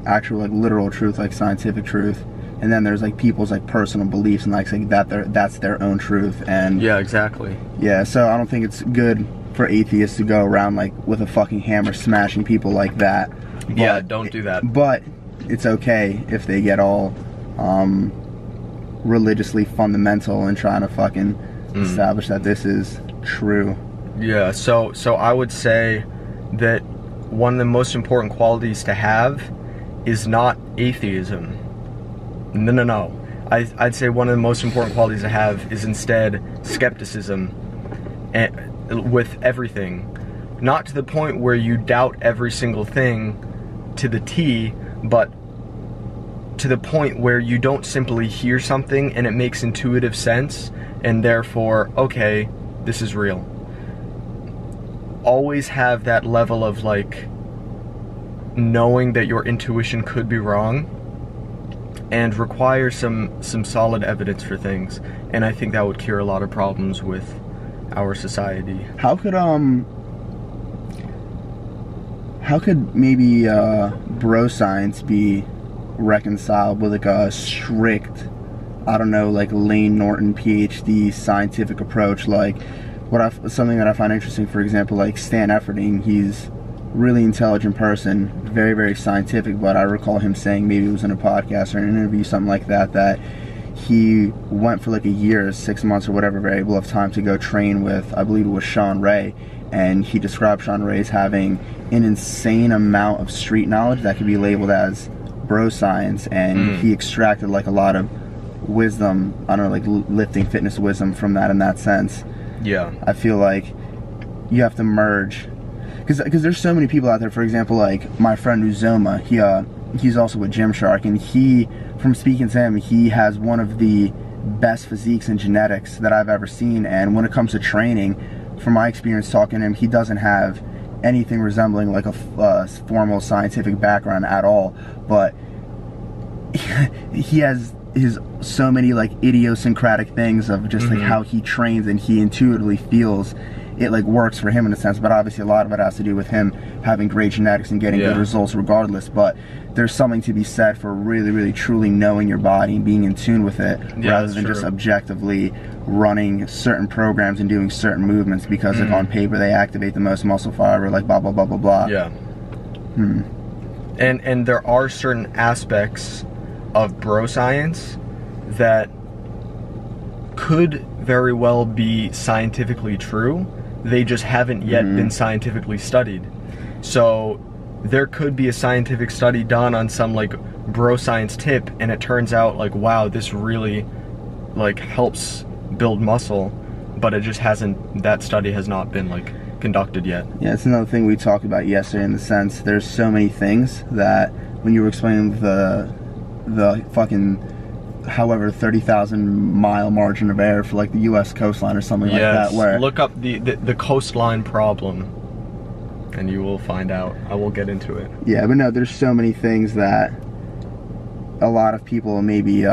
actual like literal truth, like scientific truth, and then there's like people's like personal beliefs and like saying that that's their own truth. And yeah, exactly. Yeah, so I don't think it's good for atheists to go around like with a fucking hammer smashing people like that. But, yeah, don't do that. But it's okay if they get all religiously fundamental and trying to fucking establish that this is true. Yeah, so I would say that one of the most important qualities to have is not atheism. No. I'd say one of the most important qualities to have is instead skepticism with everything. Not to the point where you doubt every single thing to the T, but to the point where you don't simply hear something and it makes intuitive sense, and therefore, okay, this is real. Always have that level of like knowing that your intuition could be wrong, and require some solid evidence for things. And I think that would cure a lot of problems with our society. How could maybe bro science be reconciled with like a strict, I don't know, like Lane Norton PhD scientific approach? Like something that I find interesting, for example, like Stan Efferding, he's a really intelligent person, very, very scientific, but I recall him saying, maybe it was in a podcast or an interview, something like that, that he went for like a year, 6 months or whatever variable of time to go train with, I believe it was Sean Ray, and he described Sean Ray as having an insane amount of street knowledge that could be labeled as bro science, and he extracted like a lot of wisdom, I don't know, like lifting fitness wisdom from that in that sense. Yeah. I feel like you have to merge, because there's so many people out there, for example, like my friend Uzoma, he's also with Gymshark, and he, from speaking to him, he has one of the best physiques in genetics that I've ever seen, and when it comes to training, from my experience talking to him, he doesn't have anything resembling like a formal scientific background at all, but he has so many like idiosyncratic things of just like how he trains, and he intuitively feels it like works for him in a sense, but obviously a lot of it has to do with him having great genetics and getting good results regardless. But there's something to be said for really, really truly knowing your body and being in tune with it, rather than just objectively running certain programs and doing certain movements because like on paper they activate the most muscle fiber, like blah blah blah blah blah. Yeah. And there are certain aspects of bro science that could very well be scientifically true. They just haven't yet been scientifically studied. So there could be a scientific study done on some like bro science tip, and it turns out like, wow, this really like helps build muscle, but it just hasn't, that study has not been like conducted yet. Yeah, it's another thing we talked about yesterday, in the sense there's so many things that when you were explaining the fucking however 30,000 mile margin of error for like the US coastline or something like that, where look up the coastline problem and you will find out. I will get into it. Yeah, but no, there's so many things that a lot of people maybe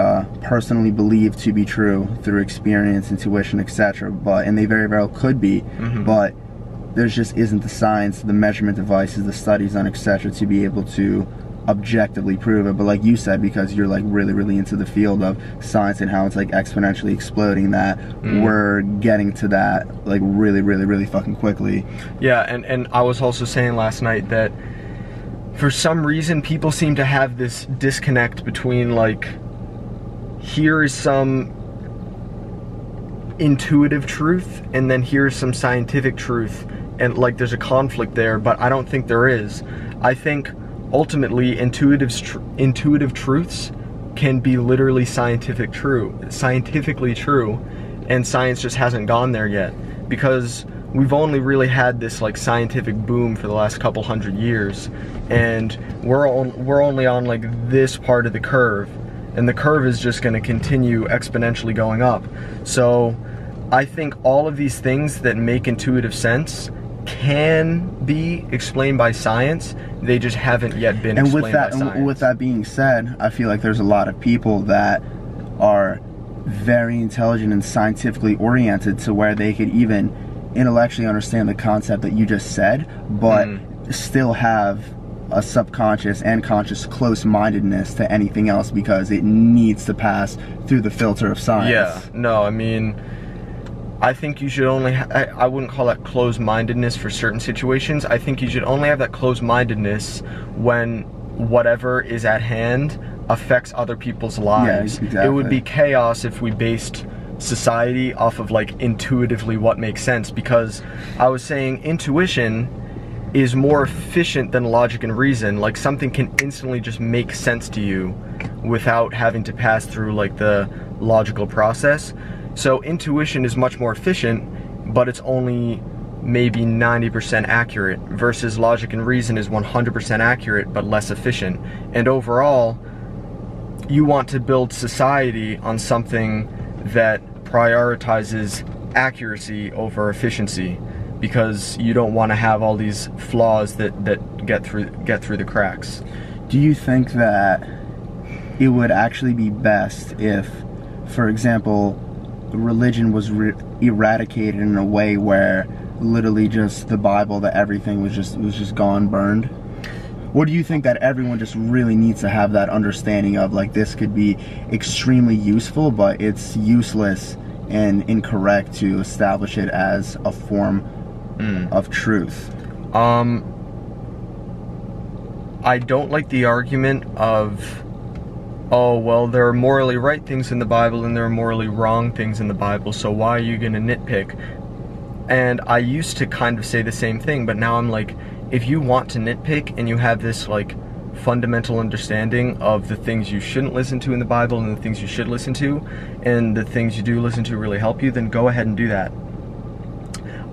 personally believe to be true through experience, intuition, etc., and they very well could be, but there just isn't the science, the measurement devices, the studies on, etc., to be able to objectively prove it. But like you said, because you're like really into the field of science and how it's like exponentially exploding, that we're getting to that like really fucking quickly. Yeah, and I was also saying last night that for some reason people seem to have this disconnect between like, here is some intuitive truth and then here's some scientific truth, and like there's a conflict there, but I don't think there is. I think ultimately intuitive truths can be literally scientifically true, and science just hasn't gone there yet, because we've only really had this like scientific boom for the last couple hundred years, and we're only on like this part of the curve, and the curve is just going to continue exponentially going up. So I think all of these things that make intuitive sense can be explained by science. They just haven't yet been explained by science. And with that being said, I feel like there's a lot of people that are very intelligent and scientifically oriented to where they could even intellectually understand the concept that you just said, but still have a subconscious and conscious close-mindedness to anything else because it needs to pass through the filter of science. Yeah, no, I mean, I think you should only, I wouldn't call that closed-mindedness for certain situations. I think you should only have that closed-mindedness when whatever is at hand affects other people's lives. Yeah, exactly. It would be chaos if we based society off of like intuitively what makes sense, because I was saying intuition is more efficient than logic and reason. Like something can instantly just make sense to you without having to pass through like the logical process. So intuition is much more efficient, but it's only maybe 90% accurate, versus logic and reason is 100% accurate but less efficient. And overall, you want to build society on something that prioritizes accuracy over efficiency, because you don't want to have all these flaws that get through the cracks. Do you think that it would actually be best if, for example, religion was eradicated in a way where literally just the Bible, that everything was just gone, burned? Or do you think that everyone just really needs to have that understanding of like, this could be extremely useful, but it's useless and incorrect to establish it as a form of truth? I don't like the argument of, oh, well, there are morally right things in the Bible and there are morally wrong things in the Bible, so why are you going to nitpick? And I used to kind of say the same thing, but now I'm like, if you want to nitpick and you have this like fundamental understanding of the things you shouldn't listen to in the Bible and the things you should listen to, and the things you do listen to really help you, then go ahead and do that.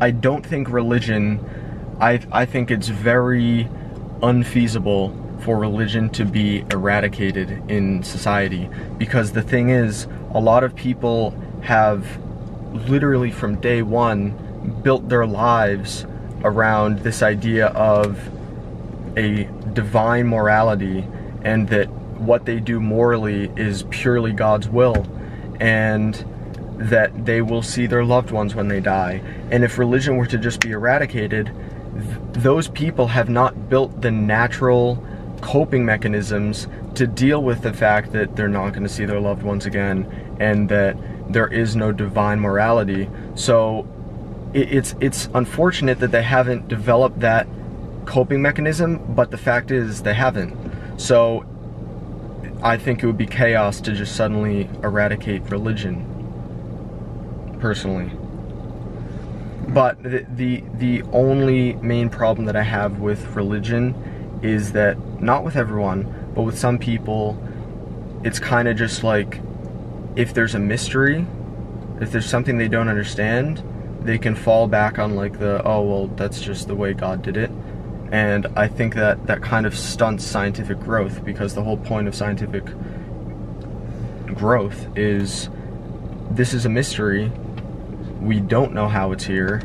I don't think religion, I think it's very unfeasible for religion to be eradicated in society, because the thing is, a lot of people have literally from day one built their lives around this idea of a divine morality, and that what they do morally is purely God's will, and that they will see their loved ones when they die. And if religion were to just be eradicated, those people have not built the natural coping mechanisms to deal with the fact that they're not going to see their loved ones again, and that there is no divine morality. So it's unfortunate that they haven't developed that coping mechanism, but the fact is they haven't. So I think it would be chaos to just suddenly eradicate religion, personally. But the only main problem that I have with religion is that, not with everyone, but with some people, it's kind of just like, if there's a mystery, if there's something they don't understand, they can fall back on like the, oh, well, that's just the way God did it. And I think that that kind of stunts scientific growth, because the whole point of scientific growth is, this is a mystery, we don't know how it's here,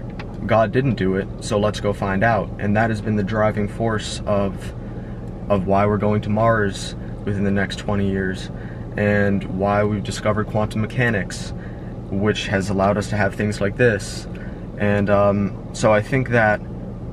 God didn't do it, so let's go find out. And that has been the driving force of why we're going to Mars within the next 20 years, and why we've discovered quantum mechanics, which has allowed us to have things like this. And so I think that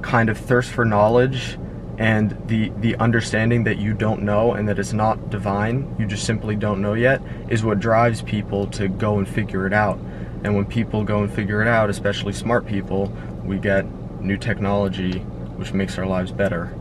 kind of thirst for knowledge and the understanding that you don't know and that it's not divine, you just simply don't know yet, is what drives people to go and figure it out. And when people go and figure it out, especially smart people, we get new technology which makes our lives better.